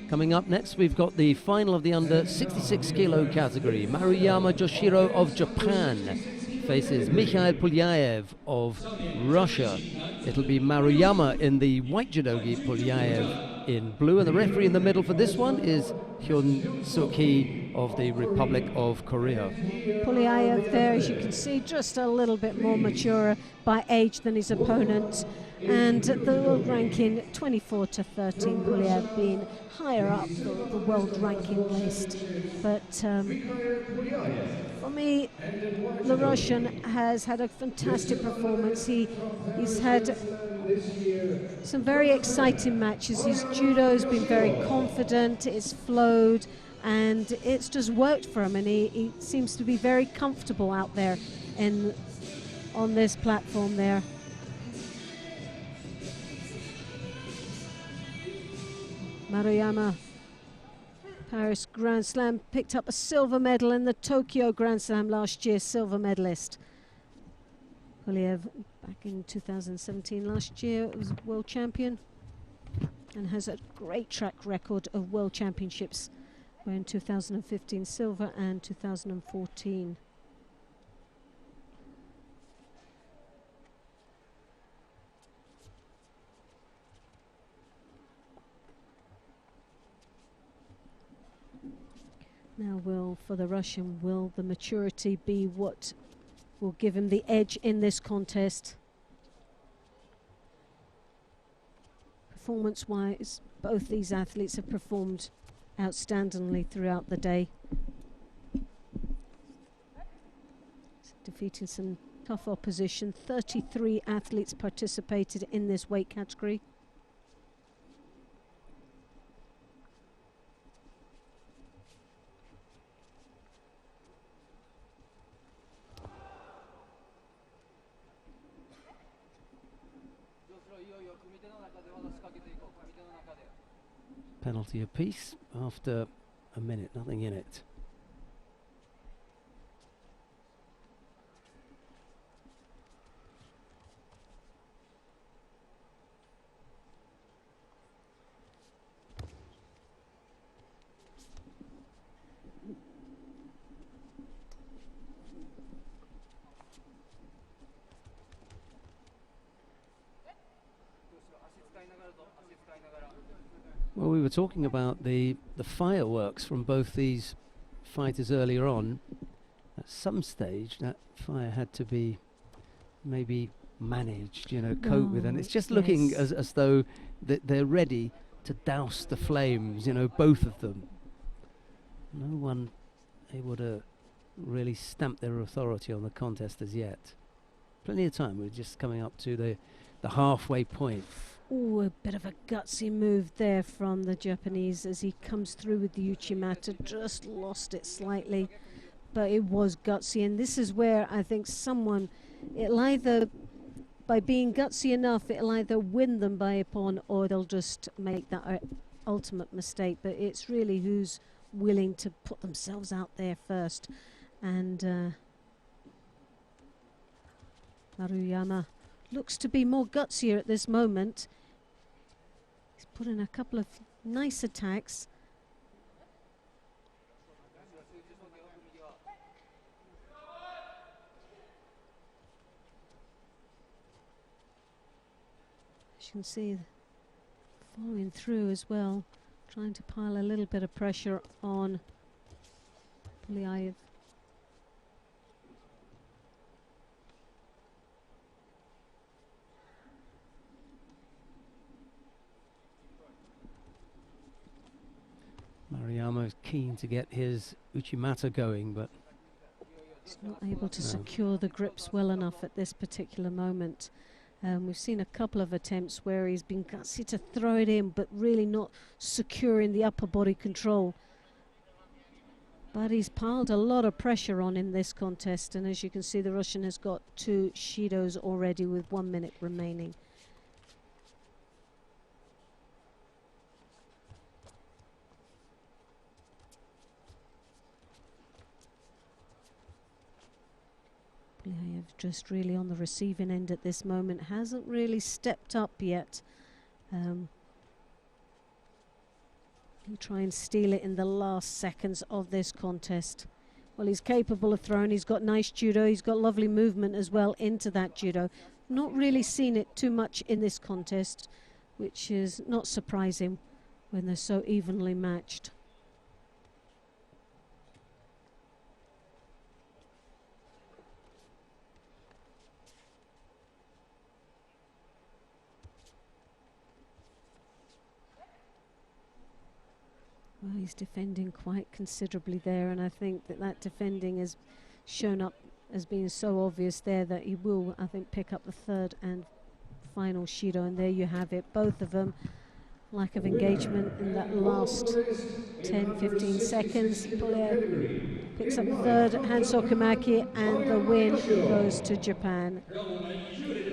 Coming up next, we've got the final of the under 66 kilo category. Maruyama Joshiro of Japan faces Mikhail Pulyaev of Russia. It'll be Maruyama in the white judogi, Pulyaev in blue, and the referee in the middle for this one is Hyun Suk-hee of the Republic of Korea. Pulyaev there, as you can see, just a little bit more mature by age than his opponent, and the world ranking 24 to 13, Pulyaev being higher up the world ranking list. But for me, the Russian has had a fantastic performance. He's had some very exciting matches. His judo's been very confident, it's flowed, and it's just worked for him, and he seems to be very comfortable out there on this platform there. Maruyama, Paris Grand Slam, picked up a silver medal in the Tokyo Grand Slam last year, silver medalist. Pulyaev back in 2017 last year was world champion and has a great track record of world championships, where in 2015 silver and 2014. Now for the Russian, will the maturity be what will give him the edge in this contest? Performance-wise, both these athletes have performed outstandingly throughout the day. Defeating some tough opposition. 33 athletes participated in this weight category. Penalty apiece after a minute, nothing in it. Well, we were talking about the fireworks from both these fighters earlier on. At some stage, that fire had to be maybe managed, you know, cope with, and it's just looking as though they're ready to douse the flames, you know, both of them. No one able to really stamp their authority on the contest as yet. Plenty of time. We're just coming up to the halfway point. Oh, a bit of a gutsy move there from the Japanese as he comes through with the Uchimata. Just lost it slightly, but it was gutsy. And this is where I think it'll either, by being gutsy enough, it'll either win them by a pawn or they'll just make that ultimate mistake. But it's really who's willing to put themselves out there first. And Maruyama looks to be more gutsier at this moment. He's put in a couple of nice attacks. As you can see, following through as well, trying to pile a little bit of pressure on Polyaev. Maruyama is keen to get his Uchimata going, but he's not able to secure the grips well enough at this particular moment. We've seen a couple of attempts where he's been gutsy to throw it in, but really not securing the upper body control. But he's piled a lot of pressure on in this contest, and as you can see, the Russian has got 2 Shidos already with 1 minute remaining. Polyaev just really on the receiving end at this moment, hasn't really stepped up yet. He'll try and steal it in the last seconds of this contest. Well, he's capable of throwing, he's got nice judo, he's got lovely movement as well into that judo. Not really seen it too much in this contest, which is not surprising when they're so evenly matched. Well, he's defending quite considerably there, and I think that defending has shown up as being so obvious there that he will, I think, pick up the third and final Shido, and there you have it. Both of them, lack of engagement in that last 10-15 seconds. Polyaev picks up the third, Hanso Kamaki, and the win goes to Japan.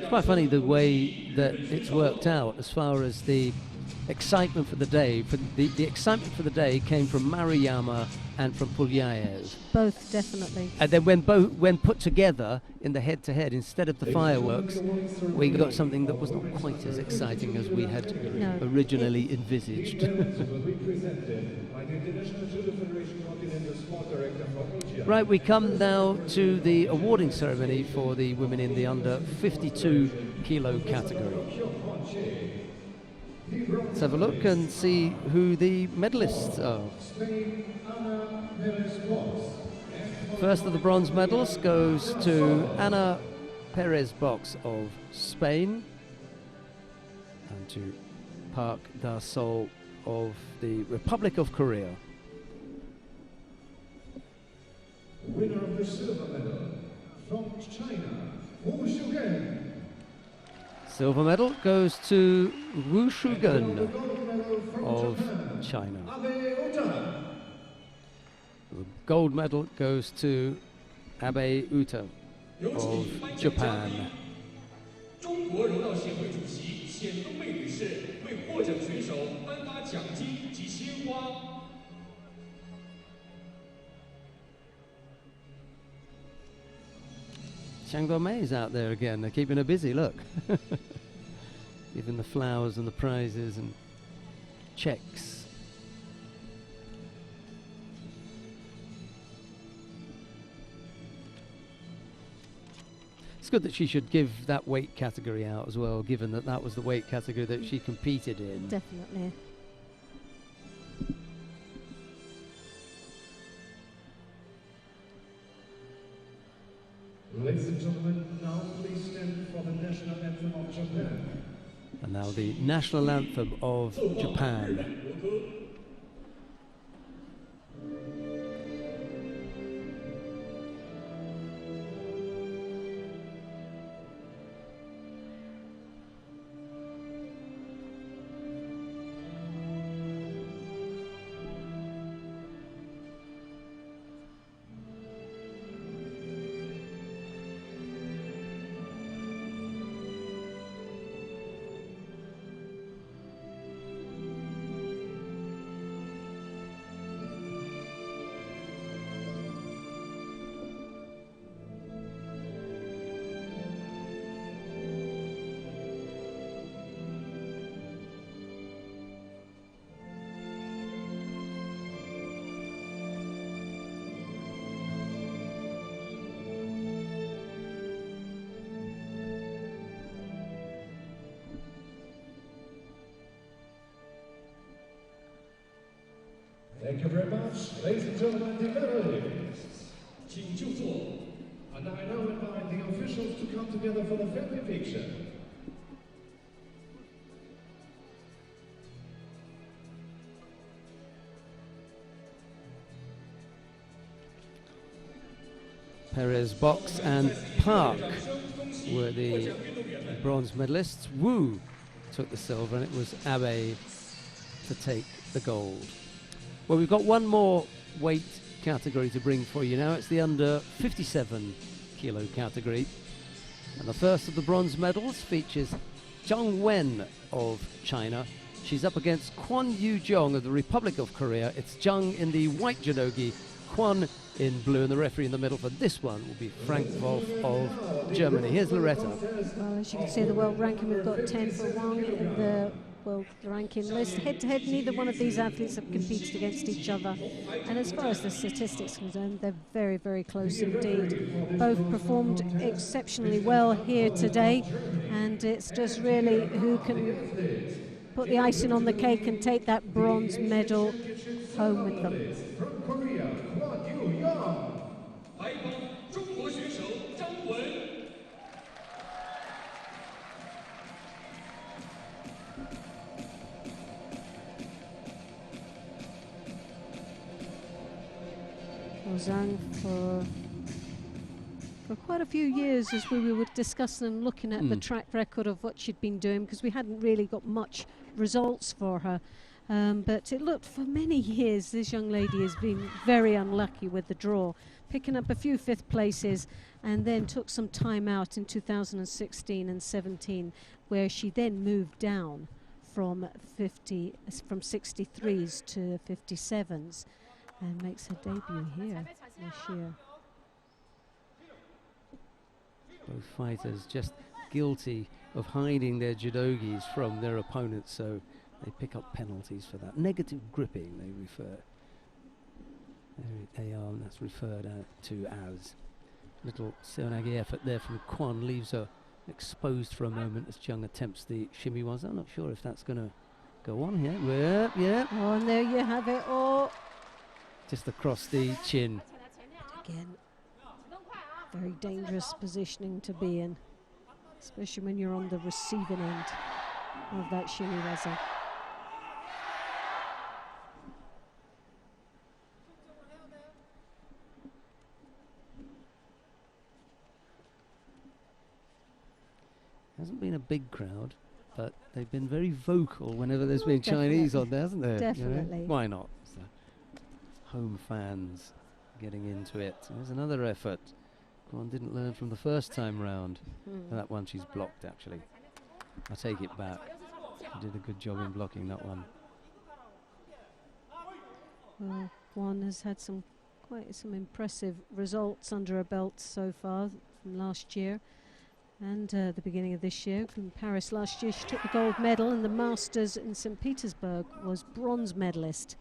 it's quite funny the way that it's worked out as far as the excitement for the day. The excitement for the day came from Maruyama and from Polyaev. Both, definitely. And then when put together in the head-to-head, instead of the fireworks, we got something that was not quite as exciting as we had originally envisaged. Right, we come now to the awarding ceremony for the women in the under 52 kilo category. Let's have a look and see who the medalists are. First of the bronze medals goes to Ana Perez Box of Spain and to Park Gasol of the Republic of Korea. Winner of the silver medal from China, Yoojin. Silver medal goes to Yoojin of China. The gold medal goes to Abe Uta of Japan. 中国柔道协会主席显东妹女士为获奖选手颁发奖金及鲜花。 Mei's out there again. They're keeping her busy, look. Giving the flowers and the prizes and checks. It's good that she should give that weight category out as well, given that that was the weight category that she competed in. Definitely. Ladies and gentlemen, now please stand for the national anthem of Japan. And now the national anthem of Japan. Thank you very much, ladies and gentlemen, the medalists. 请就座。 And I now invite the officials to come together for the family picture. Perez Box and Park were the bronze medalists. Wu took the silver and it was Abe to take the gold. Well, we've got one more weight category to bring for you now. It's the under 57 kilo category. And the first of the bronze medals features Jung Wen of China. She's up against Kwon Yoo-jong of the Republic of Korea. It's Jung in the white judogi, Kwon in blue, and the referee in the middle for this one will be Frank Wolf of Germany. Here's Loretta. Well, as you can see, the world ranking, we've got 10 for Wang in the world ranking list. Head-to-head, neither one of these athletes have competed against each other. And as far as the statistics are concerned, they're very, very close indeed. Both performed exceptionally well here today. And it's just really who can put the icing on the cake and take that bronze medal home with them. From Korea, Kwon Yoo-jong. 白方中国选手张文。 Zhang for quite a few years, as we were discussing and looking at the track record of what she'd been doing, because we hadn't really got much results for her. But it looked for many years this young lady has been very unlucky with the draw, picking up a few fifth places and then took some time out in 2016 and 17, where she then moved down from 63s to 57s. And makes her debut here this year. Both fighters just guilty of hiding their judogis from their opponents, so they pick up penalties for that. Negative gripping, they refer. There they are, and that's referred out to as. Little Seonagi effort there from Kwon leaves her exposed for a moment as Jung attempts the shimmy ones. I'm not sure if that's going to Go on here. Yeah, yeah. Oh, and there you have it. Oh, Just across the chin. again, very dangerous positioning to be in, especially when you're on the receiving end of that shiriwaza. Hasn't been a big crowd, but they've been very vocal whenever there's been Chinese on there, hasn't there? Definitely. You know? Why not? So home fans getting into it. There's another effort. One didn't learn from the first time round. That one she's blocked, actually. I take it back. She did a good job in blocking that one. Well, Juan has had quite some impressive results under her belt so far from last year and the beginning of this year. From Paris last year, she took the gold medal, and the Masters in St. Petersburg was bronze medalist.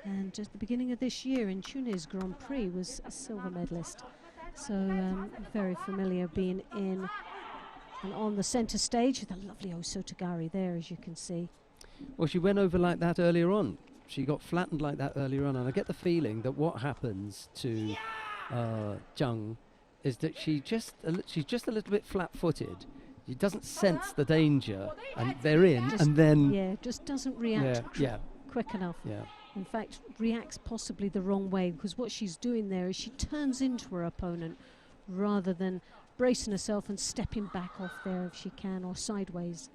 And at the beginning of this year in Tunis Grand Prix was a silver medalist. So very familiar being in and on the centre stage with a lovely Osotogari there, as you can see. Well, she went over like that earlier on. She got flattened like that earlier on, and I get the feeling that what happens to Jung is that she's just a little bit flat-footed. She doesn't sense the danger, and they're in, and then just doesn't react quick enough. Yeah. In fact, reacts possibly the wrong way, because what she's doing there is she turns into her opponent rather than bracing herself and stepping back off there if she can, or sideways.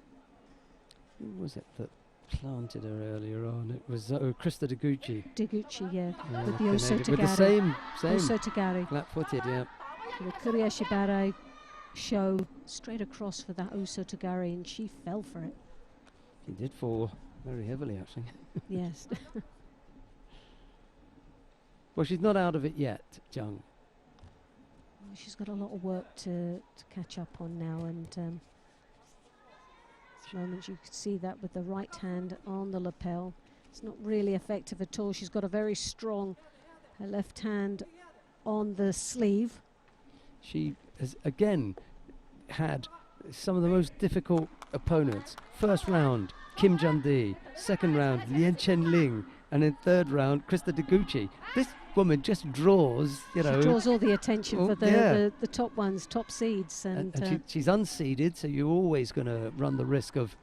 Who was it that planted her earlier on? It was Krista Deguchi. Deguchi, with the Osotogari. With the same Osotogari. flat-footed, yeah. The Kuriashibara show straight across for that Osotogari, and she fell for it. She did fall very heavily, actually. Yes. Well, she's not out of it yet, Jung. She's got a lot of work to catch up on now, and this moment you can see that with the right hand on the lapel. It's not really effective at all. She's got a very strong left hand on the sleeve. She has again had some of the most difficult opponents. First round, Kim Jun-dee. Second round, Lien Chen-ling. And in third round, Krista Deguchi. This woman just draws, She draws all the attention for the top ones, top seeds. And she's unseeded, so you're always going to run the risk of,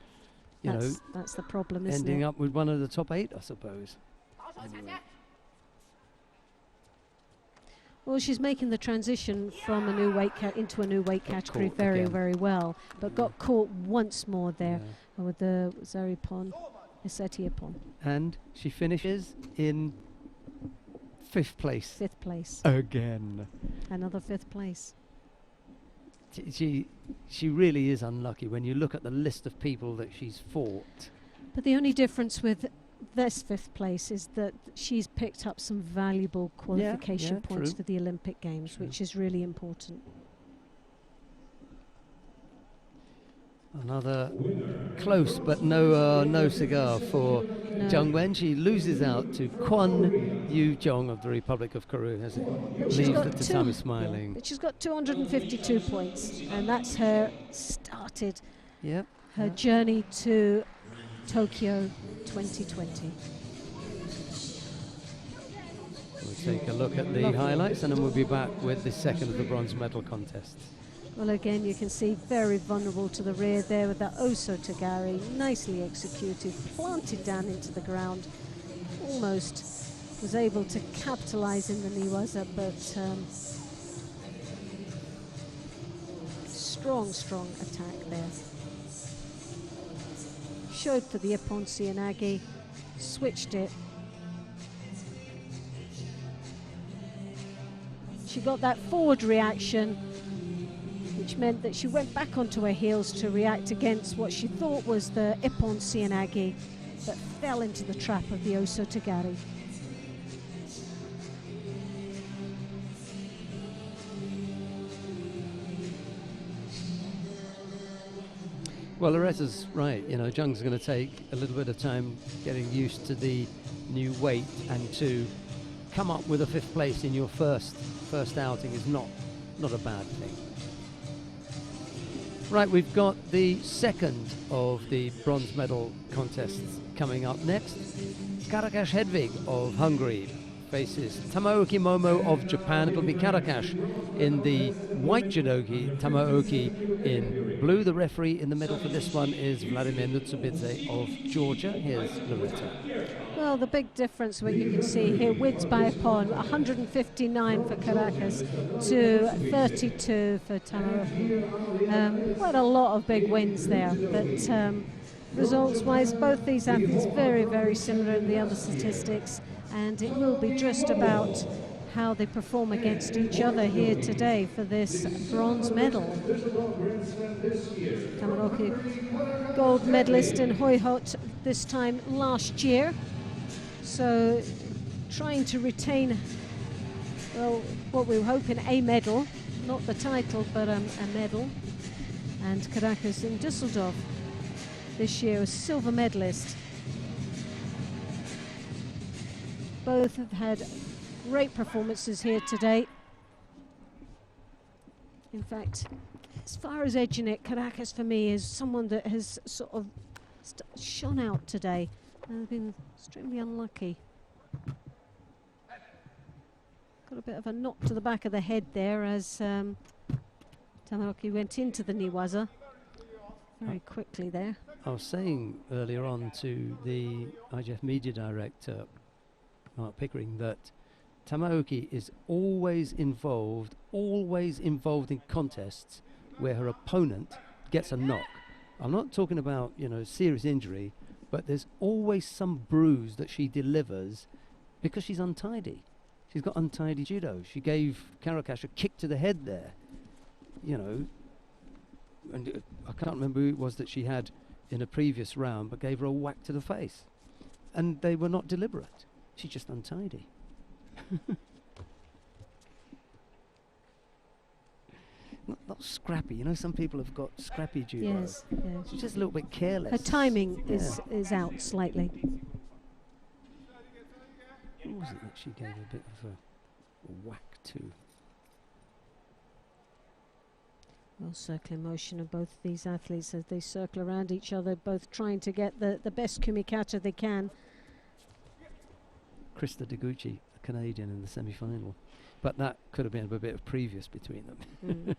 that's the problem, isn't ending it? up with one of the top 8, I suppose. Anyway. Well, she's making the transition from a new weight into a new weight category very, very well, but got caught once more there with the Zaripon, Isetiapon. And she finishes in 5th place. 5th place. Again. Another 5th place. She really is unlucky when you look at the list of people that she's fought. But the only difference with this 5th place is that she's picked up some valuable qualification points for the Olympic Games, which is really important. Another close but no cigar for Jung Wen. She loses out to Kwon Yu-jong of the Republic of Korea as it leaves the tatami smiling. But she's got 252 points, and that's her started her journey to Tokyo 2020. We'll take a look at the highlights, and then we'll be back with the second of the bronze medal contests. Well, again, you can see very vulnerable to the rear there with that Osotogari, nicely executed, planted down into the ground. Almost was able to capitalize in the Niwaza, but strong attack there. Showed for the Ippon Seoinage, switched it. She got that forward reaction, which meant that she went back onto her heels to react against what she thought was the Ippon Seoinage, but fell into the trap of the Osotogari. Well, Loretta's right. Jung's going to take a little bit of time getting used to the new weight, and to come up with a 5th place in your first outing is not a bad thing. Right, we've got the second of the bronze medal contests Coming up next, Karakash Hedvig of Hungary faces Tamaoki Momo of Japan. It'll be Karakash in the white judogi, Tamaoki in blue. The referee in the middle for this one is Vladimir Nutsubidze of Georgia. Here's Loretta. Well, the big difference, what you can see here, wins by a point, 159 for Caracas to 32 for Tamaoki. Quite a lot of big wins there, but results-wise, both these athletes very, very similar in the other statistics, and it will be just about how they perform against each other here today for this bronze medal. Tamaoki, gold medalist in Hohhot this time last year, so trying to retain, well, what we were hoping, a medal, not the title, but a medal. And Caracas in Düsseldorf this year a silver medalist. Both have had great performances here today. In fact, as far as edging it, Caracas for me is someone that has sort of shone out today and been extremely unlucky. Got a bit of a knock to the back of the head there as Tamaoki went into the Niwaza very quickly there. I was saying earlier on to the IGF media director, Mark Pickering, that Tamaoki is always involved in contests where her opponent gets a knock. I'm not talking about, you know, serious injury, but there's always some bruise that she delivers because she's untidy. She's got untidy judo. She gave Karakash a kick to the head there, you know, and I can't remember who it was that she had in a previous round, but gave her a whack to the face. And they were not deliberate. She's just untidy. Not scrappy. You know, some people have got scrappy judo. Yes, yes. She's just a little bit careless. Her timing is out slightly. What was it that she gave a bit of a whack to? Well, circular motion of both these athletes as they circle around each other, both trying to get the best kumikata they can. Krista Deguchi, a Canadian, in the semi-final. But that could have been a bit of previous between them.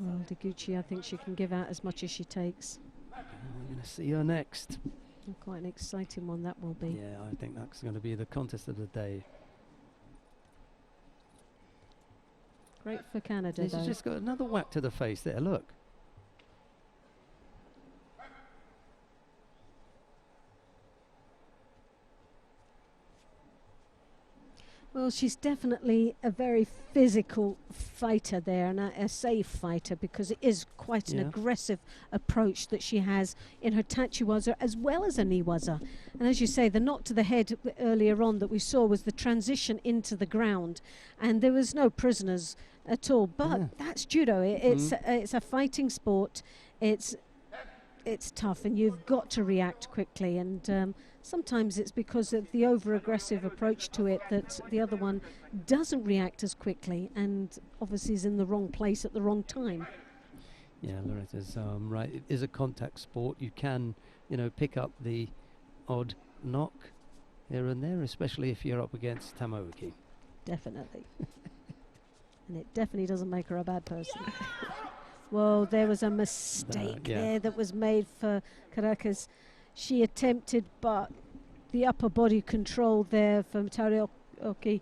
Well, Deguchi, I think she can give out as much as she takes. We're going to see her next. And quite an exciting one that will be. Yeah, I think that's going to be the contest of the day. Great for Canada, She's just got another whack to the face there, look. Well, she's definitely a very physical fighter there, and a safe fighter, because it is quite an aggressive approach that she has in her tachiwaza as well as a niwaza. And as you say, the knock to the head earlier on that we saw was the transition into the ground, and there was no prisoners at all. But that's judo. It's a fighting sport. It's tough, and you've got to react quickly. And sometimes it's because of the over-aggressive approach to it that the other one doesn't react as quickly, and obviously is in the wrong place at the wrong time. Yeah, Loretta's right. It is a contact sport. You can, you know, pick up the odd knock here and there, especially if you're up against Tamaoki. Definitely. And it definitely doesn't make her a bad person. Well, there was a mistake there that was made for Caracas. She attempted, but the upper body control there from Tamaoki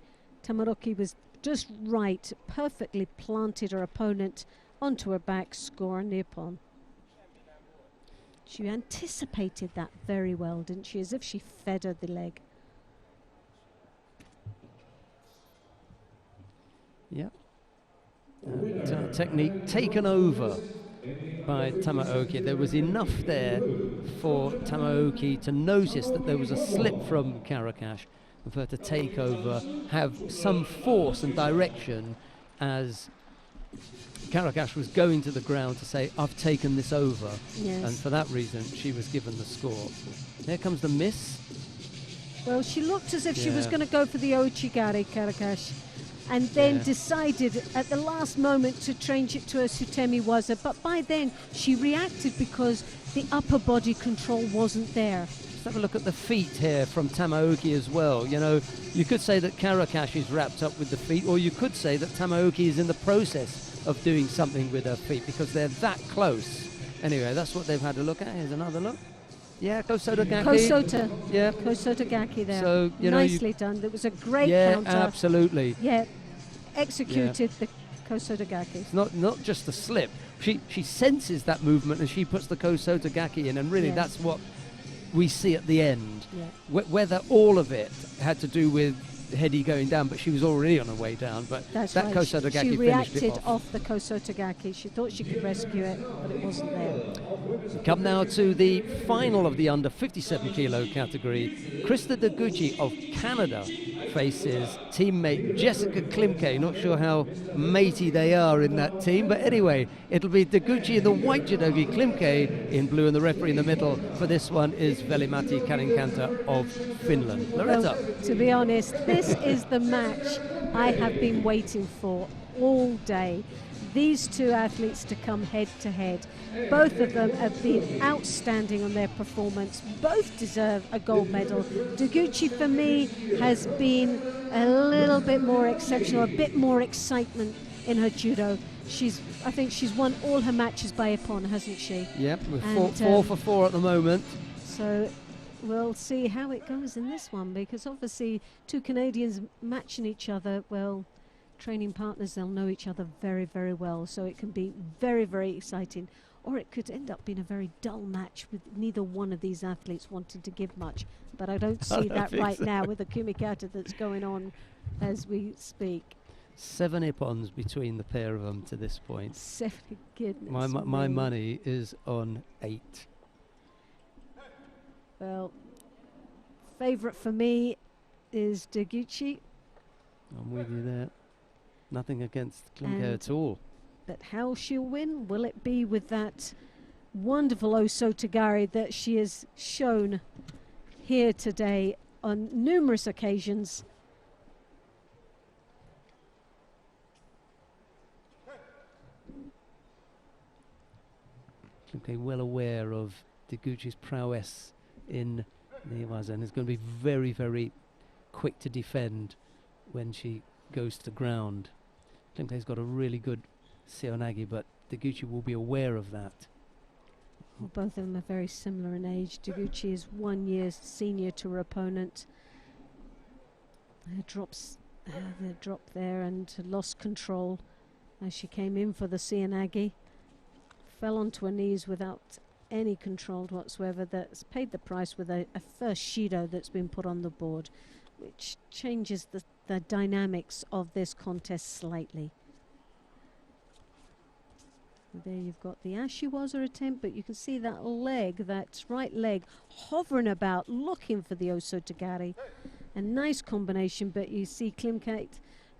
was just right, perfectly planted her opponent onto her back, score Nippon. She anticipated that very well, didn't she? As if she fed her the leg. Yep. Technique taken over by Tamaoki. There was enough there for Tamaoki to notice that there was a slip from Karakash and for her to take over, have some force and direction as Karakash was going to the ground to say, I've taken this over. Yes. And for that reason, she was given the score. Here comes the miss. Well, she looked as if she was going to go for the Ouchigari, Karakash. and then decided at the last moment to change it to a Sutemi Waza. But by then she reacted because the upper body control wasn't there. Let's have a look at the feet here from Tamaoki as well. You know, you could say that Karakash is wrapped up with the feet, or you could say that Tamaoki is in the process of doing something with her feet because they're that close. Anyway, that's what they've had a look at. Here's another look. Yeah, Kosota Gaki. Kosota. Yeah. Kosota Gaki there. So, you know, nicely done. There was a great counter. Yeah, absolutely. Yeah, executed the Kosota Gaki. It's not just a slip. She senses that movement and she puts the Kosota Gaki in, and really that's what we see at the end. Yeah. Whether all of it had to do with Hedy going down, but she was already on her way down. But that's that right. Kosota Gaki she finished it reacted off. the Kosota Gaki. She thought she could rescue it, but it wasn't there. We come now to the final of the under 57 kilo category. Krista Deguchi of Canada faces teammate Jessica Klimke. Not sure how matey they are in that team, but anyway, it'll be Deguchi in the white judogi, Klimke in blue, and the referee in the middle for this one is Veli-Matti Karinkanta of Finland. Loretta. Well, to be honest, this is the match I have been waiting for all day. These two athletes to come head to head. Both of them have been outstanding on their performance. Both deserve a gold medal. Deguchi, for me, has been a little bit more exceptional, a bit more excitement in her judo. I think she's won all her matches by Ippon, hasn't she? Yep, we're 4 for 4 at the moment. So we'll see how it goes in this one, because obviously two Canadians matching each other, well, training partners, they'll know each other very, very well, so it can be very, very exciting, or it could end up being a very dull match with neither one of these athletes wanting to give much. But I don't see that right now with the kumikata that's going on as we speak. 7 Ippons between the pair of them to this point. 7, goodness My me. money is on 8. Well, favourite for me is Deguchi. I'm with you there. Nothing against Klimke at all. But how she'll win? Will it be with that wonderful Osotogari that she has shown here today on numerous occasions? Klimke well aware of Deguchi's prowess in Newaza and is going to be very, very quick to defend when she goes to the ground. Klimke's got a really good seonagi, but Deguchi will be aware of that. Well, both of them are very similar in age. Deguchi is 1 year senior to her opponent. The drop there and lost control as she came in for the seonagi. Fell onto her knees without any control whatsoever. That's paid the price with a first Shido that's been put on the board, which changes the dynamics of this contest slightly. There you've got the Ashiwaza attempt, but you can see that leg, that right leg, hovering about, looking for the Osotogari. A nice combination, but you see Klimke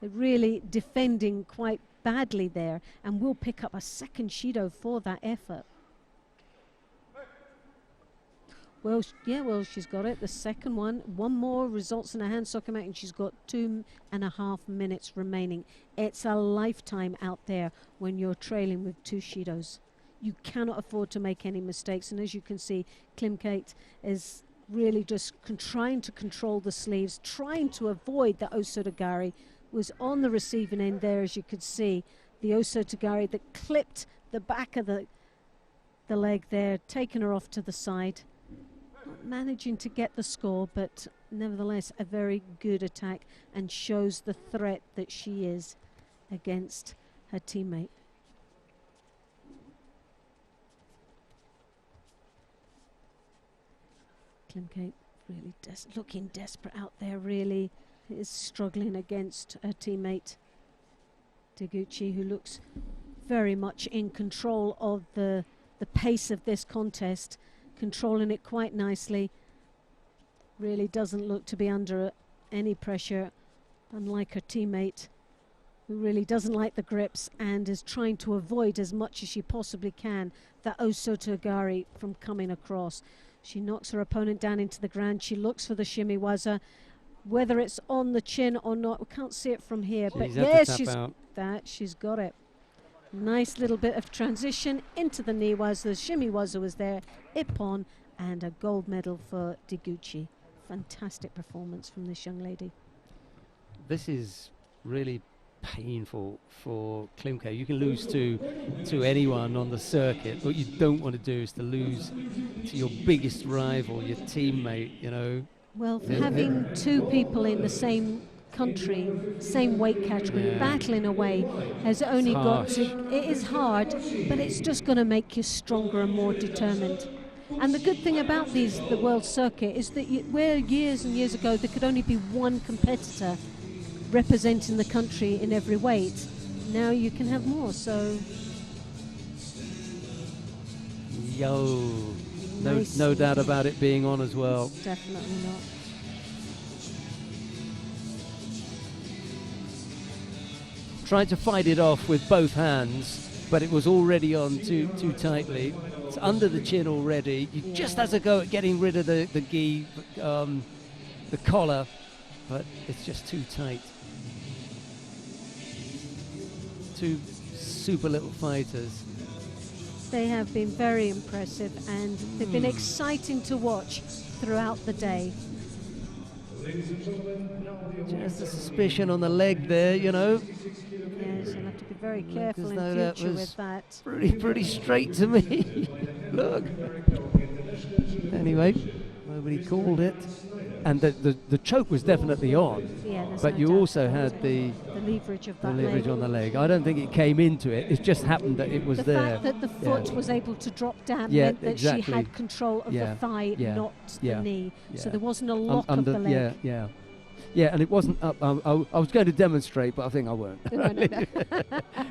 really defending quite badly there, and will pick up a second Shido for that effort. Well, she's got it. The second one more results in a hand socket, and she's got 2.5 minutes remaining. It's a lifetime out there when you're trailing with 2 Shidos. You cannot afford to make any mistakes, and as you can see, Klimke is really just trying to control the sleeves, trying to avoid the Osotogari. Was on the receiving end there, as you could see, the Osotogari that clipped the back of the leg there, taking her off to the side. Not managing to get the score, but nevertheless a very good attack, and shows the threat that she is against her teammate. Klimke really looking desperate out there, really is struggling against her teammate Deguchi, who looks very much in control of the pace of this contest, controlling it quite nicely. Really doesn't look to be under any pressure, unlike her teammate, who really doesn't like the grips and is trying to avoid as much as she possibly can that Osotogari from coming across. She knocks her opponent down into the ground. She looks for the shimiwaza. whether it's on the chin or not. We can't see it from here, but She's had to yes, tap out. she's got it. Nice little bit of transition into the knee was the shimmy waza was there, ippon, and a gold medal for Deguchi. Fantastic performance from this young lady. This is really painful for Klimke. You can lose to anyone on the circuit. What you don't want to do is to lose to your biggest rival, your teammate, you know. Well, having two people in the same country, same weight category, battling away has only got to, it is hard, but it's just going to make you stronger and more determined. And the good thing about the world circuit is that where years and years ago there could only be one competitor representing the country in every weight, now you can have more. So no doubt about it being on as well. Definitely not. Tried to fight it off with both hands, but it was already on too tightly. It's under the chin already. He just has a go at getting rid of the gi, the collar, but it's just too tight. Two super little fighters. They have been very impressive, and they've been exciting to watch throughout the day. Just a suspicion on the leg there, you know. Yes, you'll have to be very careful in that future was with that. pretty straight to me. Look. Anyway, nobody called it. And the choke was definitely on. Yeah, there's but no you doubt. also had the leverage of that leverage leg. on the leg. I don't think it came into it. It just happened that it was The there. fact that the foot was able to drop down Yeah, meant that exactly. she had control of the thigh, not the knee. So there wasn't a lock of the leg. Yeah, and it wasn't up. I was going to demonstrate, but I think I won't. No.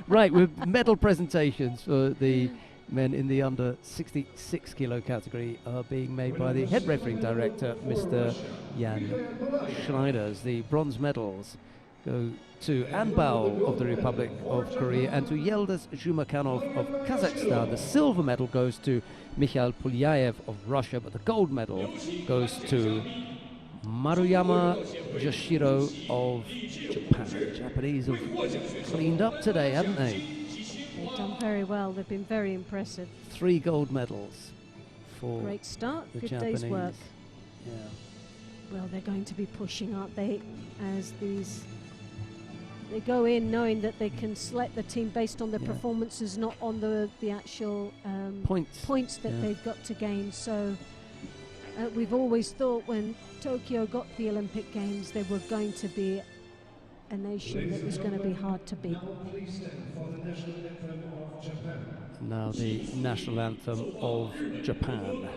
Right, with medal presentations for the men in the under 66 kilo category are being made by the head refereeing director, Mr. Jan Schneiders. The bronze medals go to Anbao of the Republic of Korea and to Yildiz Zhumakanov of Kazakhstan. The silver medal goes to Mikhail Pulyaev of Russia, but the gold medal goes to Maruyama Yoshiro of Japan. The Japanese have cleaned up today, haven't they? They've done very well. They've been very impressive. 3 gold medals for Great start. the Good Japanese. day's work. Yeah. Well, they're going to be pushing, aren't they? As they go in knowing that they can select the team based on their performances, not on the actual points that they've got to gain. So we've always thought when Tokyo got the Olympic Games, they were going to be a nation that was going to be hard to beat. Now the national anthem of Japan.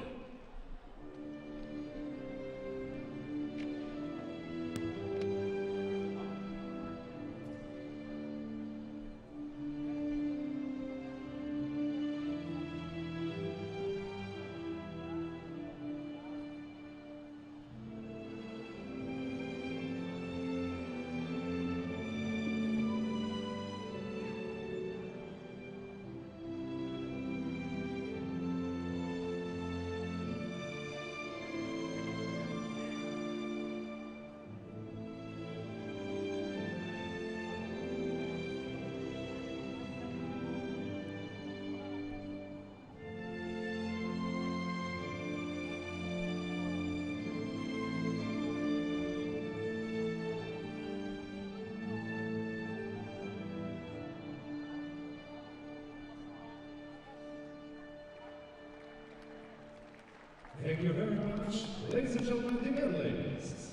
Thank you very much. Ladies and gentlemen, the medalists.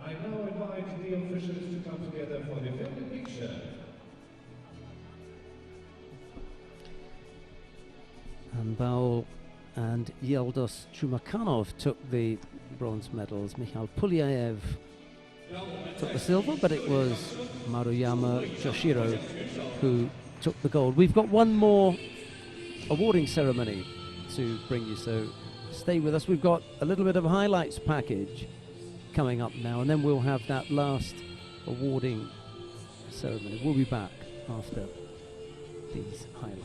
I now invite the officials to come together for the family picture. Anbao and Yildiz Zhumakanov took the bronze medals. Mikhail Pulyaev took the silver, but it was Maruyama Yoshiro who took the gold. We've got one more awarding ceremony to bring you, so stay with us. We've got a little bit of a highlights package coming up now, and then we'll have that last awarding ceremony. We'll be back after these highlights.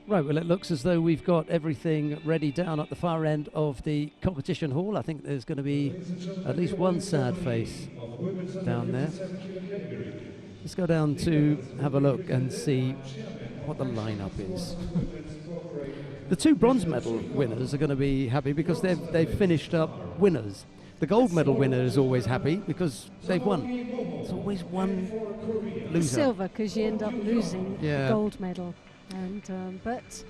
Right, well, it looks as though we've got everything ready down at the far end of the competition hall. I think there's going to be at least one sad face down there. Let's go down to have a look and see what the lineup is. The two bronze medal winners are going to be happy because they've finished up winners. The gold medal winner is always happy because they've won. There's always one loser. Silver, because you end up losing the gold medal. And but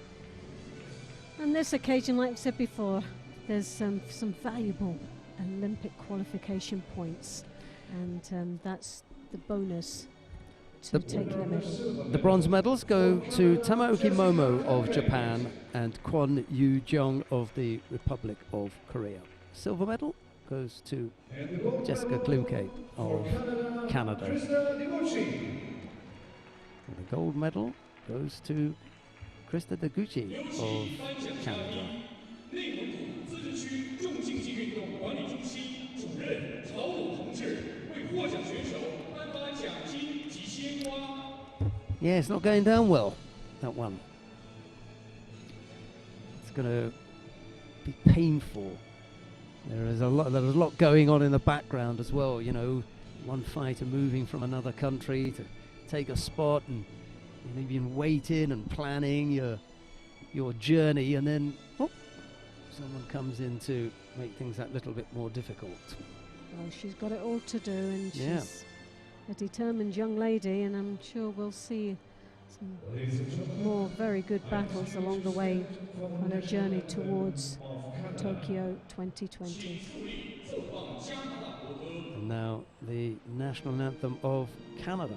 on this occasion, like I said before, there's some valuable Olympic qualification points, and that's the bonus to taking a medal. The bronze medals go to Tamaoki Momo of Japan and Kwon Yoo-jung of the Republic of Korea. Silver medal goes to Jessica Klimke of Canada. And the gold medal goes to Krista Deguchi of Canada. Yeah, it's not going down well, that one. It's going to be painful. There's a lot going on in the background as well, you know, one fighter moving from another country to take a spot, and you've been waiting and planning your journey, and then someone comes in to make things that little bit more difficult. Well, she's got it all to do, and she's a determined young lady, and I'm sure we'll see some more very good battles along the way on her journey towards Tokyo 2020. And now the national anthem of Canada.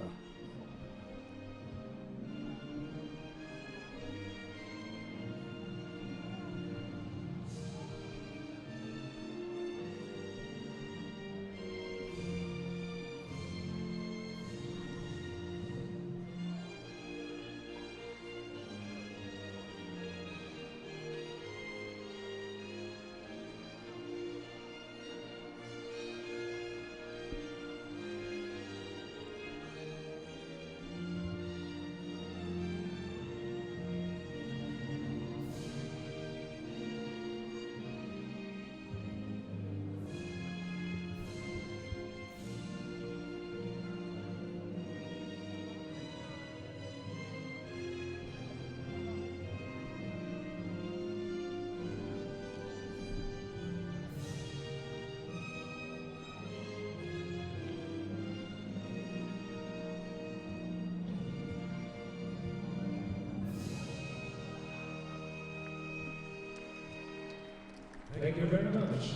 Thank you very much.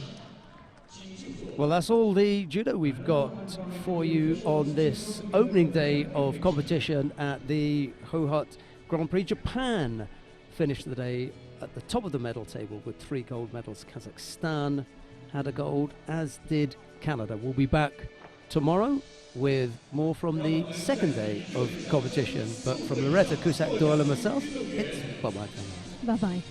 Well, that's all the judo we've got for you on this opening day of competition at the Hohhot Grand Prix. Japan finished the day at the top of the medal table with 3 gold medals. Kazakhstan had a gold, as did Canada. We'll be back tomorrow with more from the second day of competition. But from Loretta Cusack Doyle and myself, it's bye-bye. Bye-bye.